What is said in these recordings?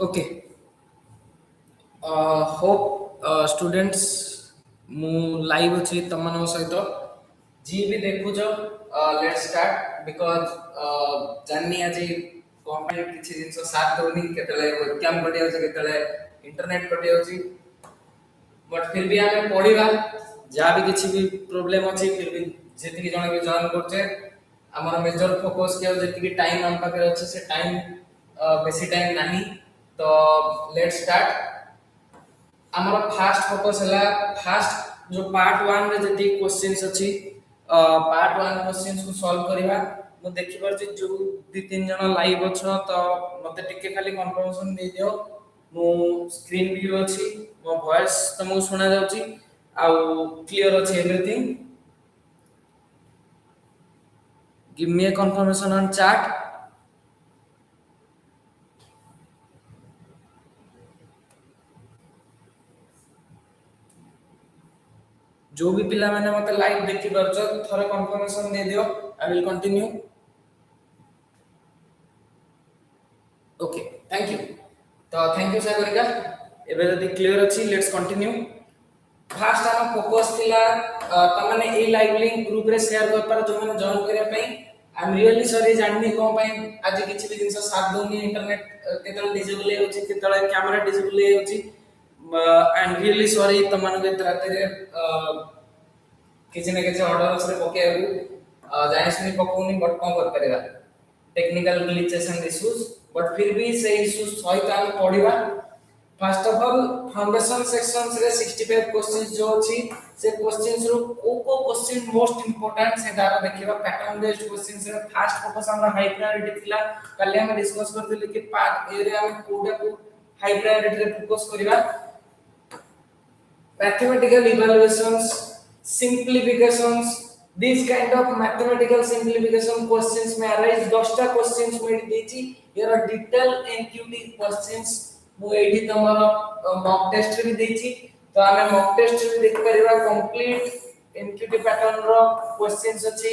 Okay. Hope students ମୁଁ live ଅଛି ତମମାନଙ୍କ ସହିତ ଯିଏ ବି ଦେଖୁଛ ଲେଟ୍ ଷ୍ଟାର୍ଟ ବିକଜ ଜାଣିନି ଆଜି କ'ଣ ପାଇଁ କିଛି ଜିନିଷ ସାଥ ଦେଉନି କେତେବେଳେ ୱେବକ୍ୟାମ୍ କଟିଯାଉଛି କେତେବେଳେ ଇଣ୍ଟରନେଟ୍ କଟିଯାଉଛି ବଟ୍ ଫିର୍ ବି ଆମେ ପଢ଼ିବା ଯାହା ବି କିଛି ବି ପ୍ରୋବ୍ଲେମ୍ ଅଛି ଫିର୍ ବି ଯେତିକି ଜଣ ବି ଜଏନ୍ କରୁଛେ ଆମର ମେଜର ଫୋକସ୍ କି ଆଉ ଯେତିକି ଟାଇମ୍ ଆମ ପାଖରେ ଅଛି ସେ ଟାଇମ୍ ବେଶୀ ଟାଇମ୍ ନାହିଁ ତ ଲେଟ୍ ଷ୍ଟାର୍ଟ ଆମର फास्ट फोकस है फास्ट जो पार्ट 1 रे जति क्वेश्चंस अछि पार्ट 1 क्वेश्चंस को सॉल्व करबा मु देखि परछि जो दि तीन जन लाइव अछ तो मते टिके खाली कंफर्मेशन दे दियो मु स्क्रीन व्यू अछि मो वॉइस तुमको सुना जाउछि आ क्लियर अछि everything give me a confirmation on chat जो भी पिला माने मते लाइव देखि परछ थरे कंफर्मेशन दे दियो I will continue okay thank you तो थैंक यू सागरिका एबे जदी क्लियर अछि लेट्स कंटिन्यू फास्ट हम फोकस थिला त माने ए लाइव लिंक ग्रुप रे शेयर कर पार जो माने जॉइन करिया पई आई एम रियली सॉरी जाननी को पई आज किछि भी जिंस साथ दोनी इंटरनेट केतल डिसेबल होछि केतल कैमरा डिसेबल होछि आई एम रियली सॉरी त माने के राते किसी ना किसी ऑर्डर से पकेबू जानि सुनी पकोनी बट कोन कर परिबा technical glitches and issues but फिर भी से इश्यूज सहित हम पढिबा first of all foundation section रे 65 क्वेश्चंस जो अछि से क्वेश्चंस रो को क्वेश्चन मोस्ट इंपोर्टेंट से दारा देखिबा पैटर्न बेस्ड क्वेश्चंस रे फास्ट फोकस हमरा हाई प्रायोरिटी थिला कल हम डिस्कस करथिले कि पार्ट ए रे हम कोडा को हाई प्रायोरिटी रे फोकस करिबा mathematical evaluations simplifications these kind of mathematical simplification questions may arise 10 ta questions मैं देची here are detailed NQT questions मु एठी तमरो मॉक टेस्ट भी देची तो हमें मॉक टेस्ट भी देख परिबा कंप्लीट NQT पैटर्न रो क्वेश्चंस अछि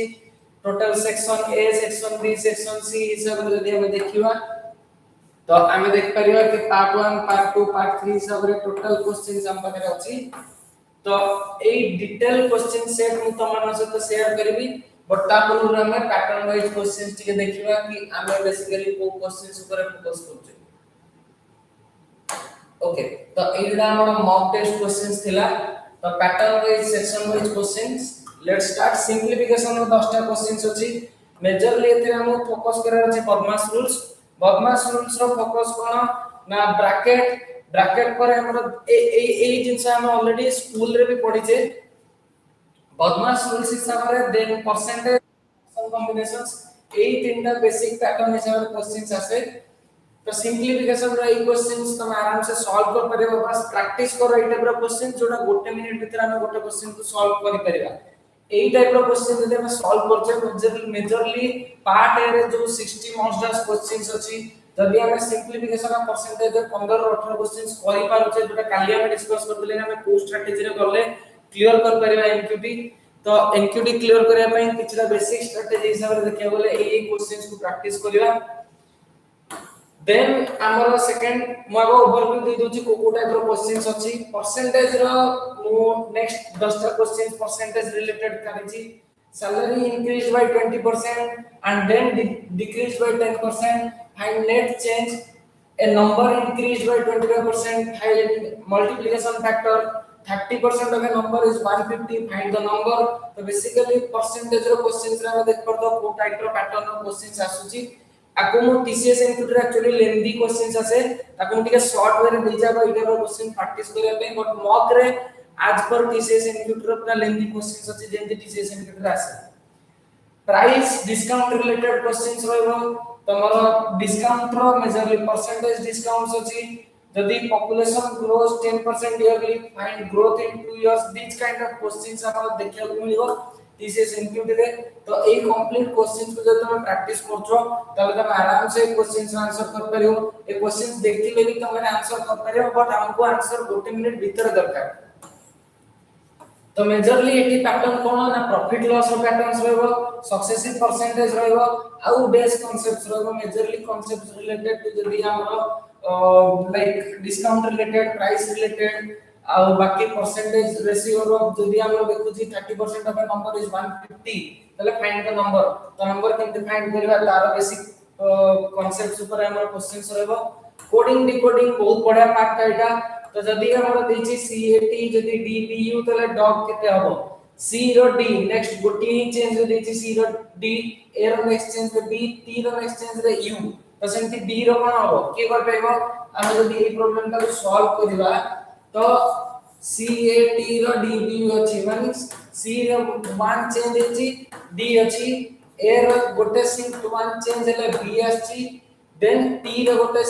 total section A section B section C सब जदी हम देखिबा तो हमें देख परिबा कि पार्ट 1 पार्ट 2 पार्ट 3 सब रे टोटल क्वेश्चंस हम पाखरे अछि तो ए डिटेल क्वेश्चन सेट मु तमन सहित शेयर करबी बट ता पूर्व हमें पैटर्न वाइज क्वेश्चंस टिके देखिबा कि हमें बेसिकली को क्वेश्चंस ऊपर फोकस करछे ओके तो एडा हमर मॉक टेस्ट क्वेश्चंस थिला तो pattern wise section wise questions let's start simplification of 10 टा क्वेश्चंस अछि मेजरली एथे हम फोकस करार अछि बदमाश रूल्स रो फोकस कोन ना ब्रैकेट पर हमर ए जिंस हम ऑलरेडी स्कूल रे भी पढी छे बदमाश रूल्स हिसाब रे देन परसेंटेज कॉम्बिनेशंस ए तीनटा बेसिक पैटर्न हिसाब रे क्वेश्चंस आसे तो सिंपलीफिकेशन रो ए क्वेश्चंस तुम आराम से सॉल्व कर परिबो बस प्रैक्टिस करो ए टाइप रो क्वेश्चन जोटा गोटे मिनिट भीतर हम गोटे क्वेश्चन को सॉल्व करि परिबा ए टाइप रो क्वेश्चन जदि हम सॉल्व करछे मेजरली पार्ट ए रे जो 60 मोस्ट डास क्वेश्चंस अछि जदि हम सिंपलीफिकेशन ऑफ परसेंटेज 15 और 18 क्वेश्चंस करि पारुछे जोटा काली हम डिस्कस करथिले हम को स्ट्रेटजी रे करले क्लियर कर परिबा एनक्यूटी तो एनक्यूटी क्लियर करिया पई किछटा बेसिक स्ट्रेटजी हिसाब रे देखिया बोले ए क्वेश्चंस को प्रैक्टिस करिबा देन हमर सेकंड मगो ओवरव्यू दे दोची को टाइप रो क्वेश्चंस अछि परसेंटेज रो मु नेक्स्ट 10 टा क्वेश्चंस परसेंटेज रिलेटेड करिछि salary increased by 20% and then decreased by 10% find net change a number increased by 25% find multiplication factor 30% of a number is 150 find the number तो basically percentage रो questions रे हम देख परतो को type रो pattern रो questions आसुची आको मो TCS NQT रे एक्चुअली लेंथी क्वेश्चंस आसे ताको टिके शॉर्ट वे रे दे जाबो इटा रो क्वेश्चन प्रैक्टिस करिया पे बट मॉक रे आज पर TCS NQT रो पूरा लेंथी क्वेश्चंस अछि जेंति TCS NQT रे आसे प्राइस डिस्काउंट रिलेटेड क्वेश्चंस रहबो तमरो डिस्काउंट रो मेजरली परसेंटेज डिस्काउंट्स अछि जदि population grows 10% yearly find growth in 2 years this kind of questions हमरा देखिया को मिलिबो TCS NQT रे तो ए कंप्लीट क्वेश्चंस को जब तुम प्रैक्टिस करछो तब तुम आराम से क्वेश्चंस आंसर कर परियो ए क्वेश्चंस देखिले भी तुम आंसर कर परियो बट हमको आंसर 2 मिनिट भीतर दरकार तो मेजरली एटी पैटर्न कोन ना प्रॉफिट लॉस रो पैटर्न्स रहबो सक्सेसिव परसेंटेज रहबो आउ बेस कांसेप्ट्स रहबो मेजरली कांसेप्ट्स रिलेटेड टू जदी हमरो like discount related price related आ बाकी परसेंटेज रेशियो रो जदी हम देखु छी 30% ऑफ ए नंबर इज 150 तले फाइंड द नंबर तो नंबर केमते फाइंड करबा तार बेसिक कांसेप्ट्स ऊपर हमर क्वेश्चंस रहबो कोडिंग डिकोडिंग बहुत बढ़िया पार्ट एटा तो जदी हमर देछि CAT जदी DBU तले डॉग केते हबो C रो D नेक्स्ट गोटी ही चेंज देछि C रो D A रो नेक्स्ट चेंज रे B T रो नेक्स्ट चेंज रे U तो सेंति D रो कोन हबो के कर पेबो हम जदी ए प्रॉब्लम का सॉल्व करबा तो CAT रो DBU अछि माने C रो वन चेंज अछि D अछि A रो गोटे शिफ्ट वन चेंज हेले B अछि देन T रो गोटे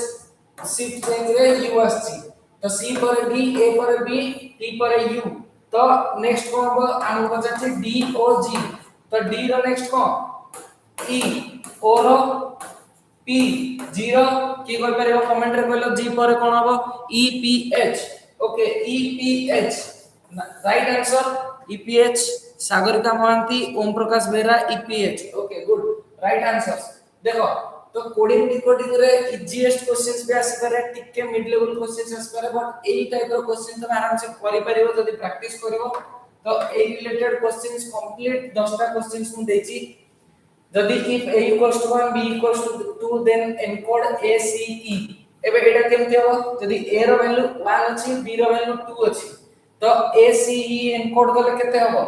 शिफ्ट चेंज रे U अछि तो C पर D A पर B T पर U तो नेक्स्ट को हम आम बचाचे D O G तो D रो नेक्स्ट को E O रो P 0 की कर परबो कमेंट रे कहलो G पर कोन हबो E P H okay E P H right answer E P H Sagarika Mohanty Om Prakash Bera E P H okay good right answer देखो तो कोडिंग डिकोडिंग रे इजीएस्ट क्वेश्चंस भी आसी पारे टिके मिड लेवल क्वेश्चंस आसी पारे बट एई टाइप रो क्वेश्चन तुम आराम से करि परिबो जदी प्रैक्टिस करिवो तो ए रिलेटेड क्वेश्चंस कंप्लीट 10 टा क्वेश्चंस मु देछि जदी if a equals to 1 b equals to 2 then encode a c e एबे एटा केमते हो जदी a रो वैल्यू 1 अछि b रो वैल्यू 2 अछि तो a c e एनकोड करले केते होबो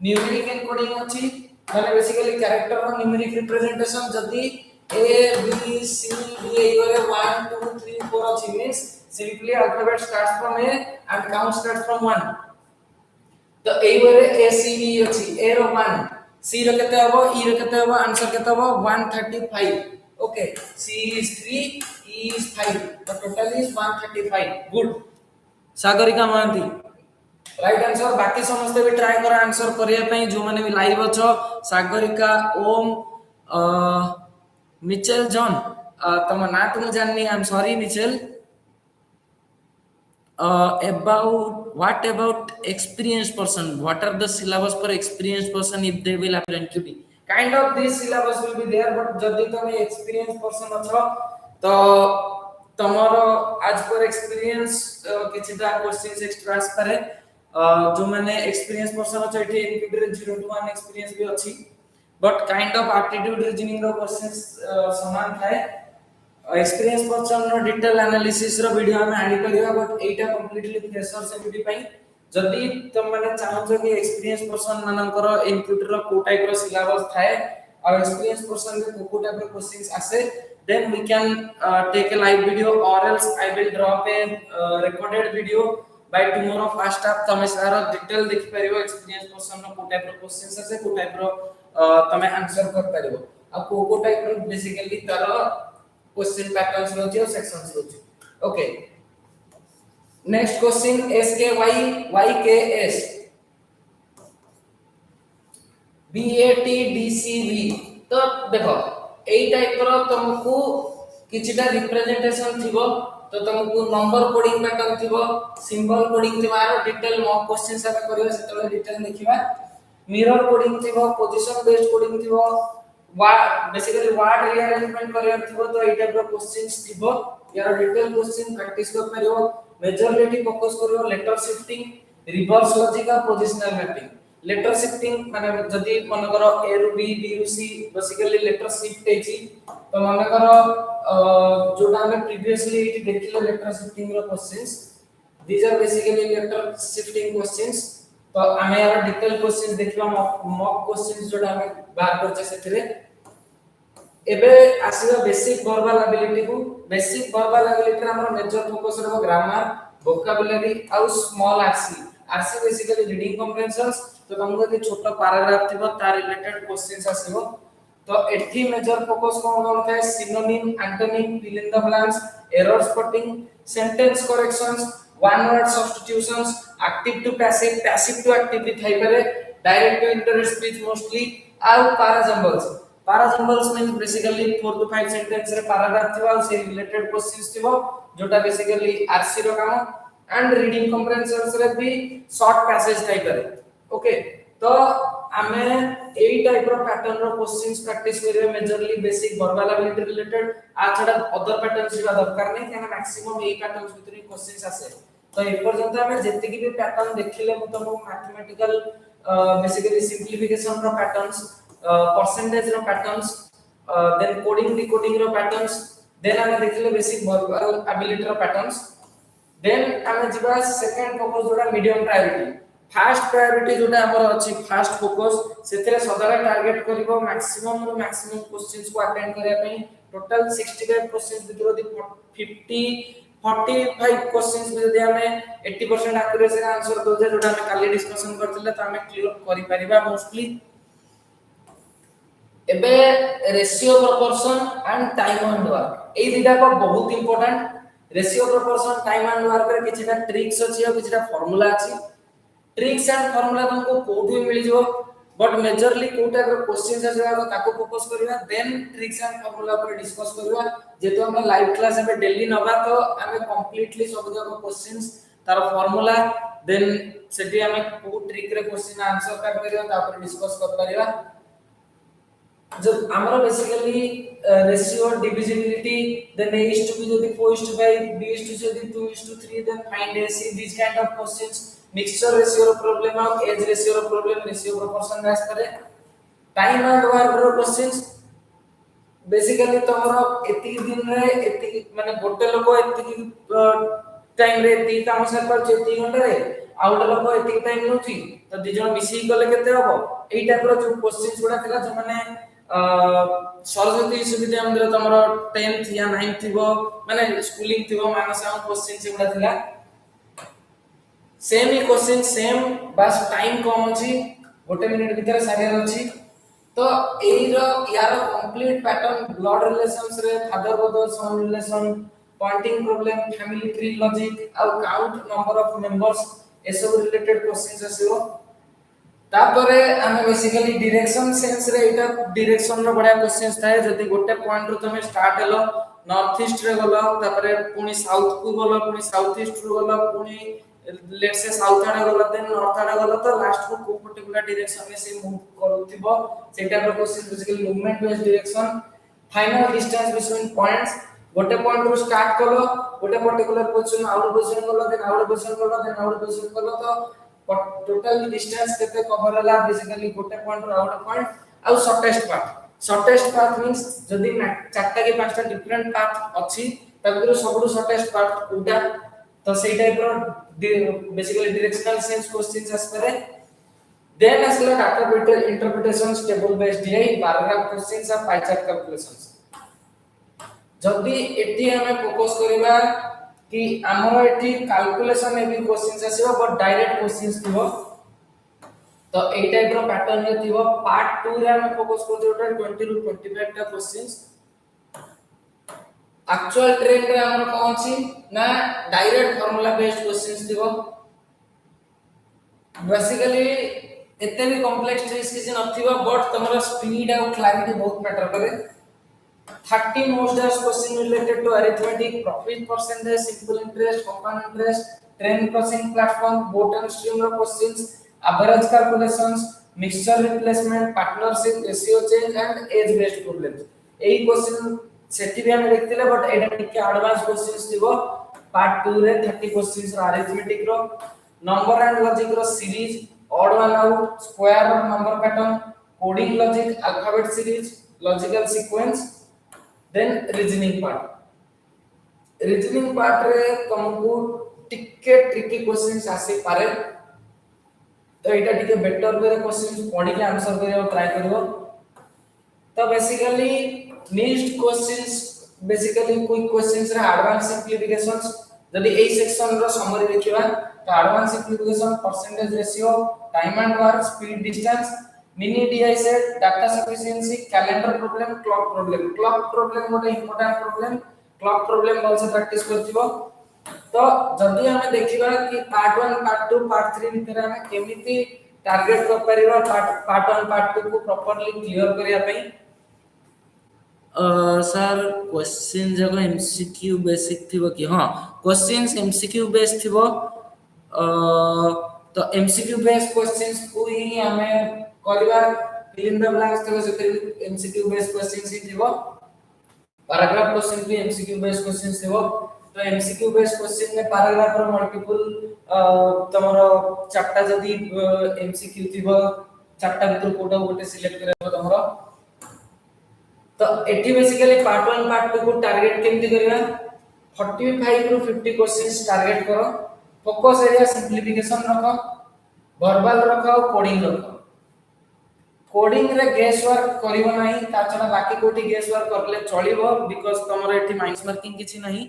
न्यूमेरिक एनकोडिंग अछि माने बेसिकली कैरेक्टर रो न्यूमेरिक रिप्रेजेंटेशन जदी a b c d e करे 1 2 3 4 अछि means simply alphabet starts from a and count starts from 1 तो एई बारे a c e अछि a रो 1 C रो केते हबो E रो केते हबो आंसर केते हबो 135 okay C is 3 E is 5 the total is 135 good Sagarika Mahanty right answer बाकी समस्त भी ट्राई करा आंसर करिया पई जो माने भी लाइव अछो सागरिका ओम मिचेल जॉन तम ना तुम जाननी I am sorry Mitchell about what about experienced person what are the syllabus for experienced person if they will apply NQT kind of this syllabus will be there but जदी तुम experienced person अछो तो तमरो आज पर experience किछटा questions extra आस पारे जो माने experience person अछो एठी NQT रे 0 to 1 एक्सपीरियंस भी अछि but kind of aptitude reasoning रो क्वेश्चंस समान थाए एक्सपीरियंस पर्सन रो डिटेल एनालिसिस रो वीडियो हम ऐड करिया बट एटा कंप्लीटली फ्रेशर सेक्यूरिटी पई जदी तुम माने चाहछो कि एक्सपीरियंस पर्सन मानकर इनपुट रो को टाइप रो सिलेबस थाए और एक्सपीरियंस पर्सन के को टाइप रो क्वेश्चंस आसे then we can take a live video or else I will drop a recorded video by tomorrow first half तमे सारा डिटेल देख परिबो एक्सपीरियंस पर्सन रो को टाइप रो क्वेश्चंस आसे को टाइप रो तमे आंसर कर परिबो अब को टाइप रो बेसिकली तार क्वेश्चन पैटर्न्स रहछि और सेक्शंस रहछि okay next question SKY BATDCV तो देखो एई टाइप रो तुमको किछटा रिप्रेजेंटेशन थिबो तो तुमको नंबर कोडिंग पैटर्न थिबो सिंबल कोडिंग थिबो आरो डिटेल मॉक क्वेश्चन सब करियो सेतले डिटेल देखिबा मिरर कोडिंग थिबो पोजीशन बेस्ड कोडिंग थिबो बेसिकली वर्ड रीअरेंजमेंट करियर थिबो तो ए टाइप रो क्वेश्चंस थिबो यार डिटेल क्वेश्चन प्रैक्टिस कर परियो मेजरली फोकस करियो लेटर शिफ्टिंग रिवर्स लॉजिक और पोजिशनल मैपिंग लेटर शिफ्टिंग माने जदी मन करो A रू B B रू C बेसिकली लेटर शिफ्ट हेची तो मन करो जोटा हम प्रीवियसली देखिलो लेटर शिफ्टिंग रो questions these are basically letter shifting questions तो हमें यार डिटेल क्वेश्चंस देखिबा मॉक क्वेश्चंस जोटा हम बाहर करछे सेथिरे एबे आसीबा बेसिक वर्बल एबिलिटी को बेसिक वर्बल एबिलिटी हमर मेजर फोकस रहबो ग्रामर वोकैबुलरी आउ small RC basically reading comprehensions तो तुमको यदि छोटा पैराग्राफ थिबो तार रिलेटेड क्वेश्चंस आसीबो तो एठी मेजर फोकस कोन होता है synonym antonym fill in the blanks error spotting sentence corrections one word substitutions active to passive to active भी थाई पारे direct to indirect speech mostly आउ parajumbles means basically 4 to 5 sentence रे पैराग्राफ थिबा से रिलेटेड क्वेश्चंस थिबो जोटा basically RC रो काम एंड रीडिंग कॉम्प्रिहेंशंस रे भी शॉर्ट पैसेज टाइप करे ओके तो आमे एई टाइप रो पैटर्न रो क्वेश्चंस प्रैक्टिस करिवे majorly basic verbal ability related आ छडा अदर पैटर्न्स जिबा दरकार नै कि मैक्सिमम एई पैटर्न्स भितरी क्वेश्चंस आसे तो ए पर्यंत हमें जति की भी पैटर्न देखिले म तुमको मैथमेटिकल बेसिकली सिंपलीफिकेशन रो पैटर्न्स परसेंटेज रो पैटर्न्स देन कोडिंग डिकोडिंग रो पैटर्न्स देन हमें देखिले बेसिक वर्बल एबिलिटी रो पैटर्न्स देन हमें जिबा सेकंड फोकस जोडा मीडियम प्रायोरिटी फास्ट प्रायोरिटी जोटा हमर अछि फास्ट फोकस सेतरे सदारा टारगेट करिवो मैक्सिमम रो मैक्सिमम क्वेश्चंस को अटेंड करिया पई टोटल 65 क्वेश्चंस भितर दि 45 क्वेश्चंस में यदि हमें 80% एक्यूरेसी रे आंसर दोजे जोटा हमें काली डिस्कशन करथिले त हमें क्लियर करि परिबा मोस्टली एबे ratio proportion and time and work ए दिटा को बहुत important ratio proportion time and work रे किछटा ट्रिक्स अछि आ किछटा फार्मूला अछि ट्रिक्स एंड फार्मूला तुमको कोठू मिल जिवो बट मेजरली कोटा रो क्वेश्चंस आसेबा ताको फोकस करिवा देन ट्रिक्स एंड फार्मूला पर डिस्कस करिवा जेतो हम लाइव क्लास में डेली नबा तो हमें कंप्लीटली सब जगह क्वेश्चंस तार फार्मूला देन सेठी हमें को ट्रिक रे क्वेश्चन आंसर कर करिवा तापर डिस्कस कर परिवा जब हमरा basically ratio divisibility then a is to b যদি 4:5 b is to যদি 2:3 then find ac these kind of questions mixture ratio problem और age ratio problem ratio proportion rise करे टाइम एंड वर्क रो questions basically तमरो एति दिन रे एति माने गोटे लोक एति टाइम रे एति काम कर पर एति घंटा रे आ गोटे लोक एति टाइम नउची तो दि जण मिसी गले केते हबो एई टाइप रो जो क्वेश्चंस गुडा थिला जो माने सरस्वती विश्वविद्यालय मंदिर तमरो 10th या 9th थिबो माने स्कूलिंग थिबो मानस क्वेश्चंस गुडा थिला सेम ही क्वेश्चन सेम बस टाइम कम अछि गोटे मिनिट भीतर सारियर अछि तो एई रो यार कंप्लीट पैटर्न ब्लड रिलेशंस रे father brother son relation pointing problem family tree logic और काउंट नंबर ऑफ मेंबर्स ए सब रिलेटेड क्वेश्चंस आसीबो तापरे हम बेसिकली डायरेक्शन सेंस रे एटा डायरेक्शन रो बडा क्वेश्चंस थाए जदी गोटे पॉइंट रो तमे स्टार्ट हेलो नॉर्थ ईस्ट रे गलो तापरे पुनी साउथ को गलो पुनी साउथ ईस्ट रो गलो पुनी लेट्स से साउथ आडे गलो देन नॉर्थ आडे गलो तो लास्ट को पर्टिकुलर डायरेक्शन में से मूव करूथिबो सेटा रो question basically movement based direction final distance between points गोटे पॉइंट रो स्टार्ट कलो गोटे पर्टिकुलर पोजीशन आउट पोजीशन गलो देन आउट पोजीशन गलो देन आउट पोजीशन गलो तो टोटल डिस्टेंस केते कवर होला बेसिकली गोटे पॉइंट रो आउट पॉइंट और शॉर्टेस्ट पाथ मींस जदी चारटा के पांचटा डिफरेंट पाथ अछि तबरो सबरो शॉर्टेस्ट पाथ कोटा तो सेई टाइप रो basically directional sense questions आसपरे then असला data interpretation table based DI paragraph questions और पाई चार्ट कैलकुलेशंस जदी एटी हमें फोकस करबा कि हमर एटी कैलकुलेशन में भी क्वेश्चंस आसीबो बट डायरेक्ट क्वेश्चंस थिबो तो ए टाइप रो पैटर्न रे थिबो पार्ट 2 रे हमें फोकस करते टोटल 20 टू 25 टा क्वेश्चंस एक्चुअल ट्रेंड रे हमर कोन छी ना डायरेक्ट फार्मूला बेस्ड क्वेश्चंस थिबो बेसिकली एते भी कॉम्प्लेक्स ट्रिक्स किछ नथिबो बट तमरा स्पीड और क्लैरिटी बहुत मैटर करे 30 most asked question related to arithmetic profit percentage simple interest compound interest trend crossing platform boat and stream ro questions average calculations mixture replacement partnership ratio change and age based problems एई question सेठी भी हम देखतिले but एटा टिके advance questions थिबो part 2 रे 30 questions रो arithmetic रो number and logic रो series odd one out square और number pattern coding logic alphabet series logical sequence then reasoning part रे तुमको टिके ट्रिकी क्वेश्चंस आसी पारे तो एटा टिके बेटर वे क्वेश्चंस पढी के आंसर करियो ट्राई करियो तो basically next questions basically quick questions रे एडवांस सिंपलीफिकेशंस जदी ए सेक्शन रो समरी देखिबा तो advance simplification percentage ratio time and work speed distance mini DI set data sufficiency calendar problem clock problem मोटे important clock problem बहुत से practice करथिबो तो जदी हमें देखिबा कि पार्ट 1 पार्ट 2 पार्ट 3 भीतर हमें केमिति टारगेट कर परिबा पार्ट 1 पार्ट 2 को प्रॉपर्ली क्लियर करिया पई सर क्वेश्चन जगह एमसीक्यू बेसिक थिबो कि हां क्वेश्चंस एमसीक्यू बेस्ड थिबो तो एमसीक्यू बेस्ड क्वेश्चंस को ही हमें करबा fill in the blanks तो से MCQ बेस्ड क्वेश्चंस ही थिबो पैराग्राफ क्वेश्चन भी MCQ बेस्ड क्वेश्चंस थिबो तो MCQ बेस्ड क्वेश्चन में पैराग्राफ रो मल्टीपल तमरो चारटा जदी MCQ थिबो चारटा भीतर कोटा गोटे सिलेक्ट करबो तमरो तो एठी बेसिकली पार्ट 1 पार्ट 2 को टारगेट केमती करबा 45 ରୁ 50 क्वेश्चंस टारगेट करो फोकस एरिया सिंपलीफिकेशन रखो वर्बल रखो कोडिंग रखो कोडिंग रे गेस वर्क करिवो नाही ता छडा बाकी कोठी गेस वर्क करले चलिवो बिकॉज़ तमरो एठी माइनस मार्किंग किछि नाही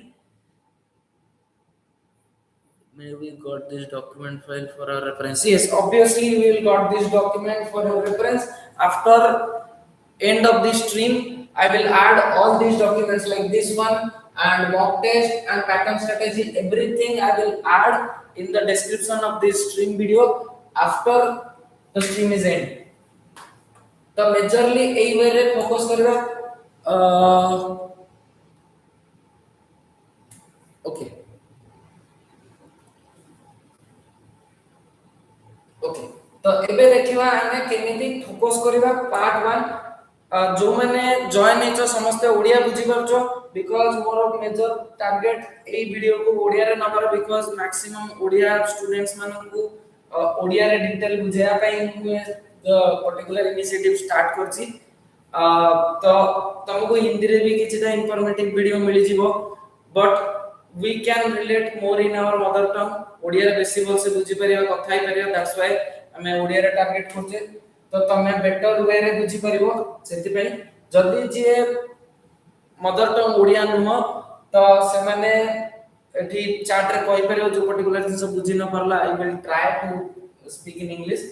maybe got this document file for our reference yes obviously we will got this document for your reference after end of this stream I will add all these documents like this one and mock test and pattern strategy everything I will add in the description of this stream video after the stream is end तो majorly एई वे रे focus करबा okay okay तो एबे देखिबा हमें केमिति focus करबा part 1 जो माने जॉइन हेचो समस्त ओडिया बुझी परछो बिकॉज़ मोर मेजर टारगेट एई वीडियो को ओडिया रे number because maximum Odia students मानन को ओडिया रे डिटेल बुझाया पई पर्टिकुलर इनिशिएटिव स्टार्ट करछि तो तुमको हिंदी रे भी किछटा इंफॉर्मेटिव वीडियो मिली जिवो but we can relate more in our mother tongue Odia रे बेसी बोल से बुझी परिया कथाई परिया दैट्स व्हाई हमें ओडिया रे टारगेट करछे तो तमे बेटर वे रे बुझी परिबो सेति पई जदी जे मदर टंग ओडिया नुह तो से माने एठी चार्ट रे कहि परियो जो पर्टिकुलर जिंस बुझी न परला I will try to speak in English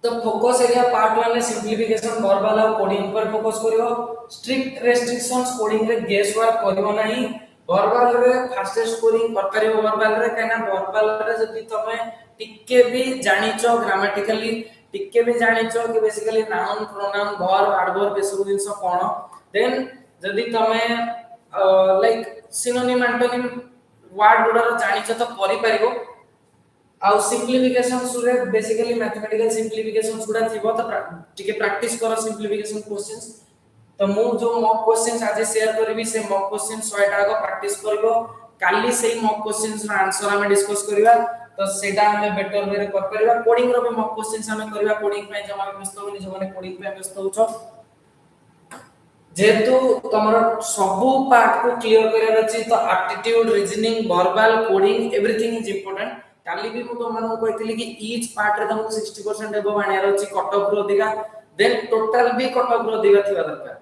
तो फोकस एरिया पार्ट 1 में सिंपलीफिकेशन वर्बल और कोडिंग पर फोकस करियो स्ट्रिक्ट रेस्ट्रिक्शंस कोडिंग रे गेस वर्क करियो नाही वर्बल रे फास्टेस्ट स्कोरिंग कर परियो वर्बल रे कहना वर्बल रे जदी तमे टिके भी जानिचो ग्रामेटिकली टिके भी जानिचो कि basically noun pronoun verb adverb बेसु जिंस कोन देन जदी तमे लाइक सिनोनिम एंटोनिम वर्ड गुडा जानिचो तो करि परियो आउ सिंपलीफिकेशन सुरे बेसिकली मैथमेटिकल सिंपलीफिकेशन गुडा थिबो तो टिके प्रैक्टिस करो सिंपलीफिकेशन क्वेश्चंस तो मु जो मॉक क्वेश्चंस आज शेयर करबी से मॉक क्वेश्चन 100 टा को प्रैक्टिस करबो काली सेही मॉक क्वेश्चंस रा आंसर हमें डिस्कस करबा तो सेटा हमें बेटर वे रे कर परबा कोडिंग रो भी मॉक क्वेश्चंस हमें करबा कोडिंग पे जमा व्यस्त होनी जो माने कोडिंग पे व्यस्त होछो जेतु तमरो सब पार्ट को क्लियर करबा अछि तो aptitude reasoning verbal coding everything is important काली भी मु तो मानो कहतिली कि ईच पार्ट रे तुमको 60% एबो आनियार अछि कट ऑफ रो दिगा देन टोटल भी कट ऑफ रो दिगा थिबा दरकार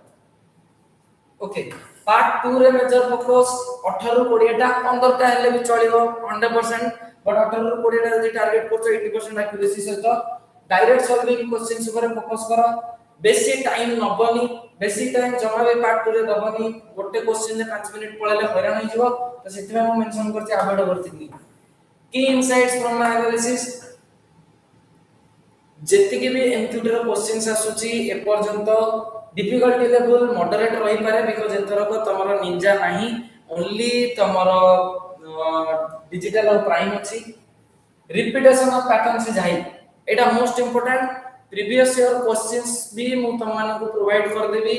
ओके पार्ट 2 रे मेजर फोकस 18 ରୁ 20 टा 15 टा हेले भी चलिबो 100% बट 18 ରୁ 20 टा जदी टारगेट करछो 80% एक्यूरेसी सहित डायरेक्ट सॉल्विंग क्वेश्चंस ऊपर फोकस करो बेसी टाइम नबनी बेसी टाइम जमा भी पार्ट 2 रे दबनी गोटे क्वेश्चन रे 5 मिनिट पळेले हैरान होई जिवो तो सेति मैं मेंशन करछि अवॉइड करथिनी की इनसाइट्स फ्रॉम माय एनालिसिस जेतिके भी एमक्यूटी रो क्वेश्चंस आसुची ए पर्यंत डिफिकल्टी लेवल मॉडरेट रही पारे बिकॉज़ एथरक तमरो निंजा नाही ओनली तमरो डिजिटल और प्राइम अछि रिपीटेशन ऑफ पैटर्न से जाई एटा most important previous year questions भी मु तमन को प्रोवाइड कर देबी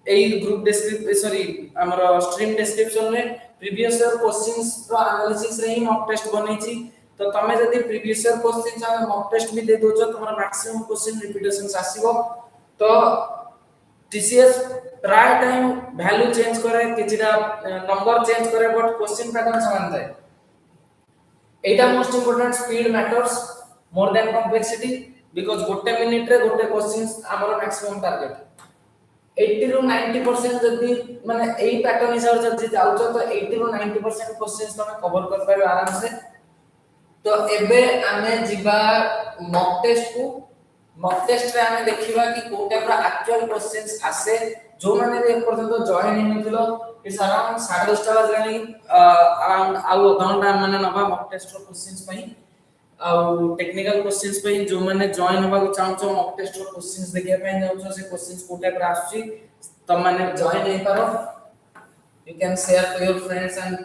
एई ग्रुप डिस्क्रिप्शन सॉरी हमर स्ट्रीम डिस्क्रिप्शन में प्रीवियस ईयर क्वेश्चंस रो एनालिसिस रे ही मॉक टेस्ट बनै छी तो तमे जदी प्रीवियस ईयर क्वेश्चंस आ मॉक टेस्ट भी दे दोजो तमरा मैक्सिमम क्वेश्चन रिपीटेशंस आसीबो तो TCS प्राय टाइम वैल्यू चेंज करे किछिटा नंबर चेंज करे बट क्वेश्चन पैटर्न समान थाए एटा most important speed matters more than complexity because गोटे मिनिट रे गोटे क्वेश्चंस हमर मैक्सिमम टारगेट 80 ରୁ 90% जदी माने एई पैटर्न हिसाब से जदी जाउछो तो 80 ରୁ 90% क्वेश्चंस तमे कवर कर पारो आराम से तो एबे आमे जिबा मॉक टेस्ट को मॉक टेस्ट रे आमे देखिबा कि को टाइप रा एक्चुअल क्वेश्चंस आसे जो माने रे पर्यंत जॉइन हिनथिलो इट्स अराउंड 10:30 टा बजलानी अराउंड आउ घंटा माने नबा मॉक टेस्ट रो क्वेश्चंस पई आउ टेक्निकल क्वेश्चंस पे जो माने जॉइन होबा को चाहछो मॉक टेस्ट रो क्वेश्चंस देखिया पे जाउछो से क्वेश्चंस को टाइप रा आछी तम माने जॉइन नै पारो you can share to your friends and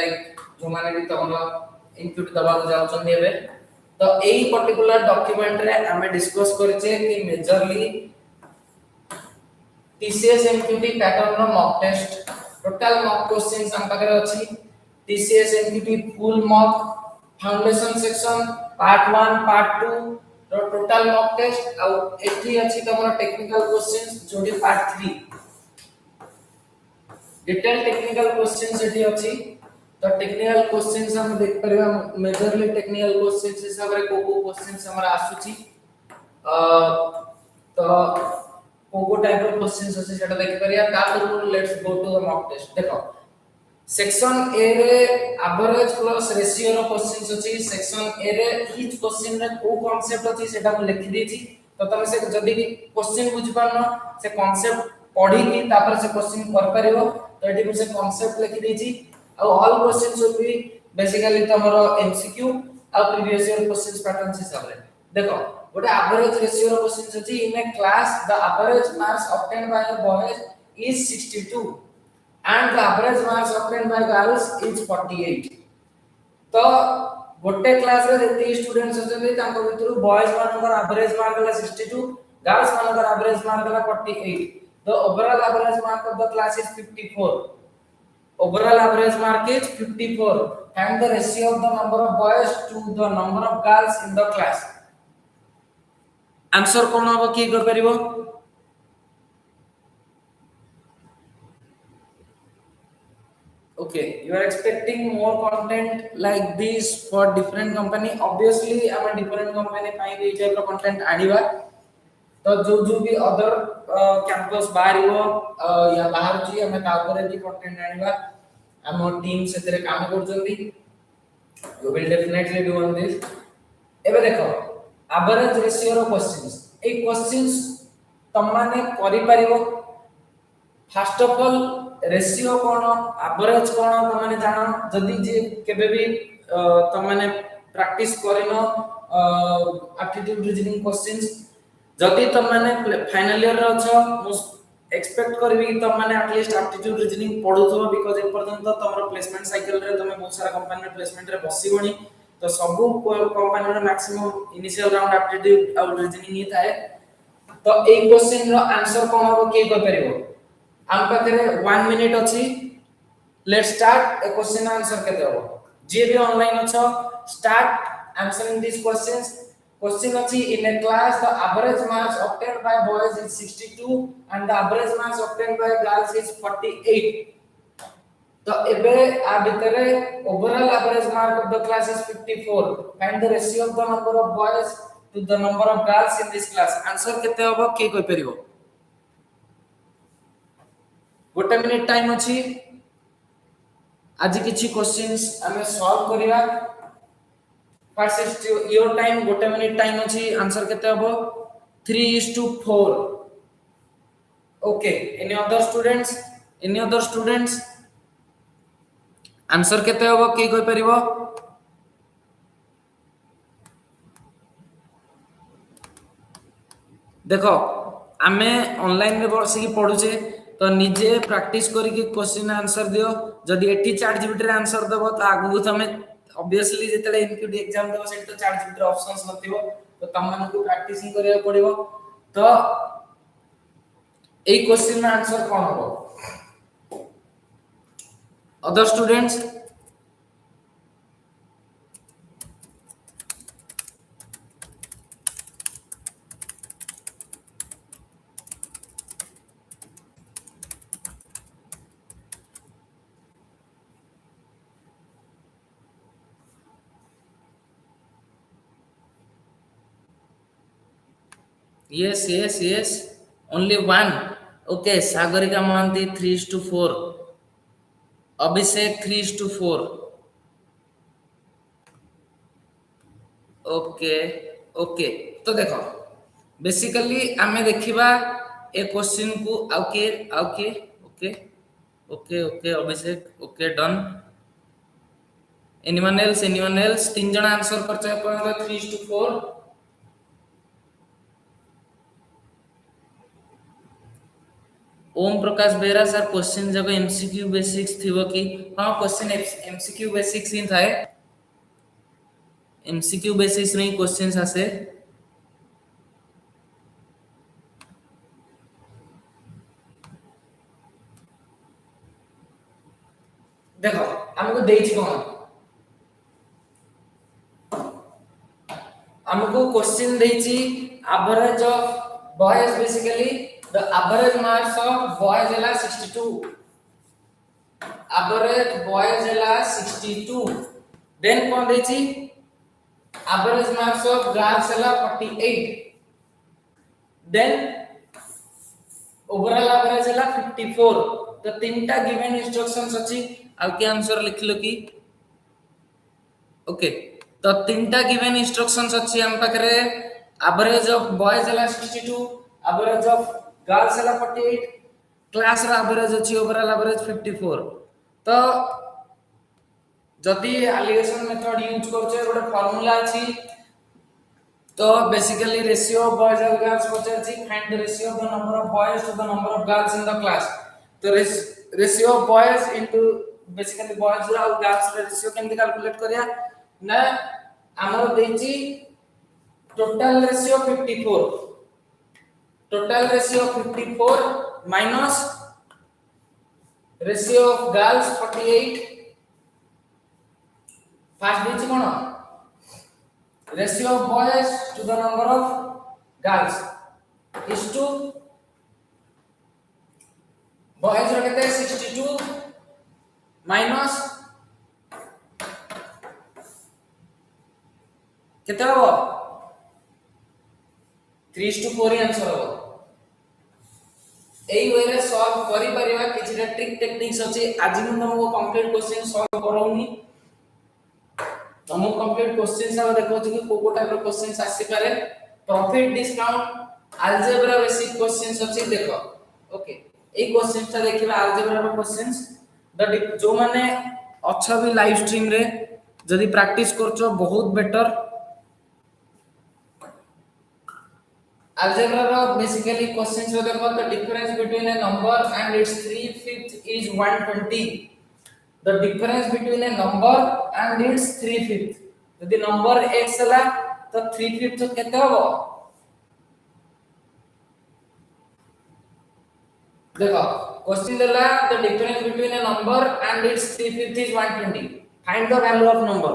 like जो माने भी तमरो इनपुट दबा जाउछन देबे तो एई पर्टिकुलर डॉक्यूमेंट रे हमें डिस्कस करछे कि मेजरली TCS NQT पैटर्न रो mock test total mock questions हम पाखरे अछि TCS NQT full mock foundation section part 1 part 2 रो टोटल मॉक टेस्ट आ एठी अछि तमरो टेक्निकल क्वेश्चंस जोडी पार्ट 3 डिटेल टेक्निकल क्वेश्चंस एठी अछि तो टेक्निकल क्वेश्चंस हम देख परिबा मेजरली टेक्निकल क्वेश्चंस हिसाब रे को क्वेश्चंस हमरा आसुची तो को टाइप ऑफ क्वेश्चंस अछि सेटा देख परिया तापर let's go to the mock test देखो सेक्शन ए रे एवरेज प्लस रेशियो रो क्वेश्चंस अछि सेक्शन ए रे ईच क्वेश्चन रे को कांसेप्ट अछि सेटा हम लिखि देछि तो तमे से जदी भी क्वेश्चन बुझ पारनो से कांसेप्ट पढी की तापर से क्वेश्चन कर परिबो तो एटी में से कांसेप्ट लिखि देछि all questions will be basically तमरो एमसीक्यू और प्रीवियस ईयर क्वेश्चंस पैटर्न हिसाब रे देखो गोटे एवरेज रेशियो रो क्वेश्चंस अछि in a class the average marks obtained by the boys is 62 and the average marks obtained by girls is 48 तो गोटे क्लास रे जति स्टूडेंट्स अछन तांको भितरु बॉयज मानकर एवरेज मार्क हला 62 गर्ल्स मानकर एवरेज मार्क हला 48 the overall average mark of the class is 54 overall average mark is 54 and the ratio of the number of boys to the number of girls in the class answer कोन हो की कर परिबो okay you are expecting more content like this for different company obviously our different company पाई ए type रो content आनिबा तो जो भी अदर कैंपस बाहरिबो या बाहर जी हमें ता ऊपर भी कंटेंट आनिबा हम टीम से तेरे काम करजंदी you will definitely do on this एबे देखो एवरेज रेशियो रो क्वेश्चंस ए क्वेश्चंस तम माने करि परिबो फर्स्ट ऑफ ऑल रेशियो कोन एवरेज कोन तम माने जानो जदी जे केबे भी तम माने प्रैक्टिस करिनो एप्टीट्यूड रीजनिंग क्वेश्चंस जदी तम माने फाइनल ईयर रे अछो एक्सपेक्ट करबी कि तम माने एटलीस्ट एप्टीट्यूड रीजनिंग पढुथो बिकॉज़ ए पर्यंत तमरो प्लेसमेंट साइकिल रे तमे बहुत सारा कंपनी रे प्लेसमेंट रे बसिबोनी तो सब कंपनी रे मैक्सिमम इनिशियल राउंड एप्टीट्यूड और रीजनिंग ही थाए तो ए क्वेश्चन रो आंसर कोन हो के कर परिबो हम पाखरे 1 मिनिट अछि let's start a question answer केते हो जे भी ऑनलाइन अछो start answering this questions question अछि in a class the average marks obtained by boys is 62 and the average marks obtained by girls is 48 तो एबे आ भितरे overall average mark of the class is 54 find the ratio of the number of boys to the number of girls in this class answer केते होबो के कोइ परिबो गोटे minute time अछि आज किछि क्वेश्चंस हमें सॉल्व करिया फर्स्ट योर टाइम गोटे मिनिट टाइम अछि आंसर केते होबो 3:4 okay any other students answer केते होबो के कोइ परिबो देखो आमे ऑनलाइन में बसी की पढुचे तो निजे प्रैक्टिस करिके क्वेश्चन आंसर दियो जदी एठी चैट जीपीटी रे आंसर देबो तो आगु तमे ऑब्वियसली जेतले एनक्यूटी एग्जाम देबो सेट तो चैट जीपीटी रे ऑप्शंस नथिबो तो तम मानकु प्रैक्टिस ही करिया पड़िबो तो ए क्वेश्चन में आंसर कोन होबो other students yes only one okay sagarika mohanty 3:4 abhishek 3:4 okay तो देखो बेसिकली आमे देखिबा ए क्वेश्चन को ओके अभिषेक ओके डन एनीवन एल्स तीन जण आंसर करछ अपन 3:4 ओम प्रकाश बेरा सर क्वेश्चन जब एमसीक्यू बेसिक्स थिबो कि हां क्वेश्चन एमसीक्यू बेसिक्स ही थाए एमसीक्यू बेसिस रे क्वेश्चंस आसे देखो हमको देछि कोन हमको क्वेश्चन देछि average of boys basically the average marks of boys हला 62 एवरेज बॉयज हला 62 देन कोन देछि एवरेज मार्क्स ऑफ गर्ल्स हला 48 देन ओवरऑल एवरेज हला 54 तो तीनटा गिवन इंस्ट्रक्शंस अछि आ के आंसर लिखलो की ओके तो तीनटा गिवन इंस्ट्रक्शंस अछि हम पाखरे एवरेज ऑफ बॉयज हला 62 एवरेज ऑफ गर्ल्स हला 48 क्लास रा एवरेज अछि ओवरऑल एवरेज 54 तो जदी एलिगेशन मेथड यूज करछे गोटे फार्मूला अछि तो basically ratio of boys and girls पचारछि find the ratio of the number of boys to the number of girls in the class तो ratio of boys into basically boys और girls रे ratio केमति calculate करिया ना हमर देछि total ratio 54 total ratio 54 minus ratio of girls 48 first देछि कोन ratio of boys to the number of girls is to boys रो केते 62 minus केते हो 3:4 आंसर हो एई वे रे सॉल्व करि परिबा किछटा ट्रिक टेक्निक्स अछि आज हम तुमको कंप्लीट क्वेश्चन सॉल्व करौनी हम कंप्लीट क्वेश्चन सब देखो कि को टाइप रो क्वेश्चंस आसी पारे profit discount algebra basic questions अछि देखो ओके ए क्वेश्चंस ता देखिबा अलजेब्रा रो क्वेश्चंस द जो माने अच्छा भी लाइव स्ट्रीम रे जदी प्रैक्टिस करछो बहुत better algebra row basically questions रो देखो the difference between a number and its 3/5 is 120 the difference between a number and its 3/5 यदि नंबर x हला तो 3/5 केते होबो देखो क्वेश्चन देला the difference between a number and its 3/5 is 120 find the value of number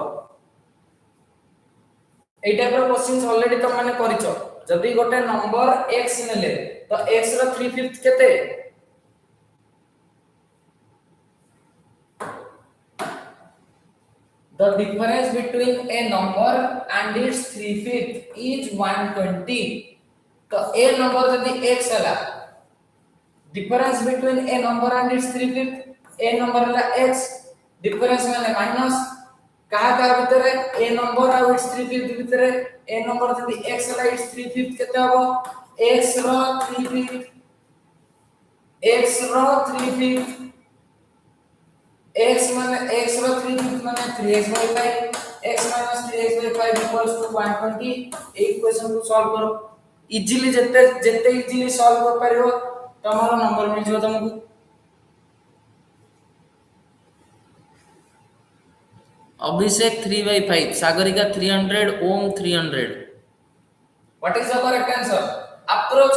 A type रो questions already तुम माने करिसो जदी गोटे नंबर x नेले तो x रो 3/5 केते The difference between a number and its 3/5 is 120. तो a number यदि x हला difference between a number and its 3/5 a number हला x difference माने माइनस कहा भितरे a number और its 3/5 भितरे a number यदि x हला its 3/5 केते हबो x रो 3/5 x रो 3/5 x माने x रो 3/5 माने 3x/5 x - 3x/5 = 120 ए इक्वेशन को सॉल्व करो इजीली जते इजीली सॉल्व कर परियो तमारो नंबर मिल जिवो तुमको Abhishek 3/5 Sagarika 300 Om 300 what is the correct answer approach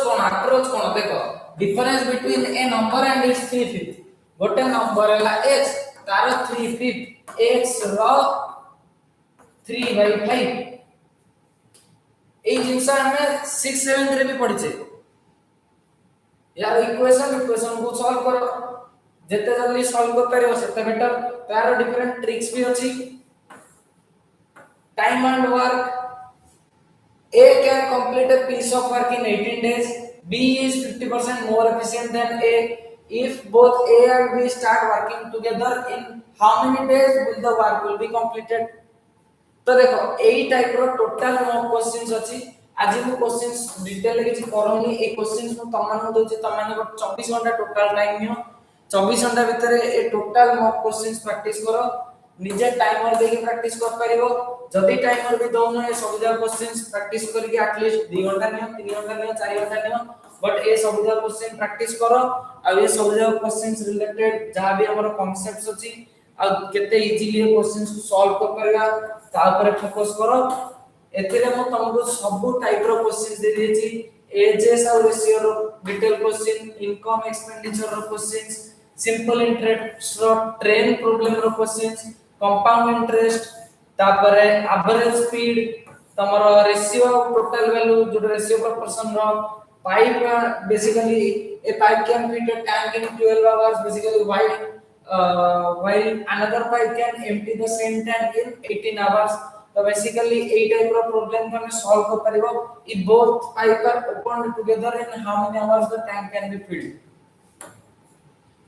कोन देखो difference between a number and its 3/5 गोटे नंबर हला x तार 3/5 x रो 3/5 ए जिंसा हमें 6 7 रे भी पढ़ी छे यार इक्वेशन को सॉल्व करो जते जल्दी सॉल्व कर परियो सेते बेटर तार डिफरेंट ट्रिक्स भी अछि time and work A can complete a piece of work in 18 days B is 50% more efficient than A if both A and B start working together in how many days will the work will be completed तो देखो एई type रो total mock questions अछि आज हम questions detail किछि करौनी ए questions को तमान दोछि तमान 24 घंटा टोटल टाइम नियो 24 घंटा भीतर ए टोटल मॉक क्वेश्चंस प्रैक्टिस करो निजे टाइमर देके प्रैक्टिस कर परिबो जदी टाइमर भी दोनो ए सब जा क्वेश्चंस प्रैक्टिस करके एटलीस्ट 2 घंटा नियो 3 घंटा नियो 4 घंटा नियो बट ए सब जा क्वेश्चन प्रैक्टिस करो आ ए सब जा क्वेश्चंस रिलेटेड जहां भी हमर कांसेप्ट्स अछि आ केते इजीली क्वेश्चंस को सॉल्व कर परिया ता ऊपर फोकस करो। एथिरे मो तुमको सब टाइप रो क्वेश्चंस दे देछि, एजेस और रेशियो रो डिटेल क्वेश्चन, इनकम एक्सपेंडिचर रो क्वेश्चंस, सिंपल इंटरेस्ट रो ट्रेन प्रॉब्लम रो क्वेश्चंस, कंपाउंड इंटरेस्ट, तापरे एवरेज स्पीड, तमरो रेशियो टोटल वैल्यू जो रेशियो प्रोपोर्शन रो pipe, basically a pipe can fit a tank in 12 hours basically while another pipe can empty the same tank in 18 hours. So basically a type of problem can solve कर परिबो if both pipe are opened together in how many hours the tank can be filled.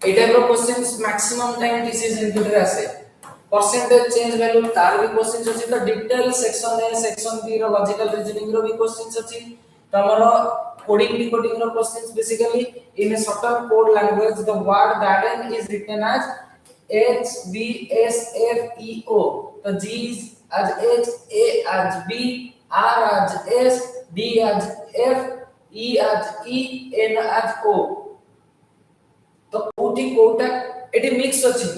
A type of questions maximum time TCS NQT रे आसे, percentage change value तार भी questions अछि, तो detail section A section B रो logical reasoning रो भी questions अछि, तमरो कोडिंग डिकोडिंग रो questions basically in a certain code language the word garden is written as H B S F E O, तो G is as H, A as B, R as S, D as F, E as E, N as O, तो कोठी कोटा एटी mix अछि,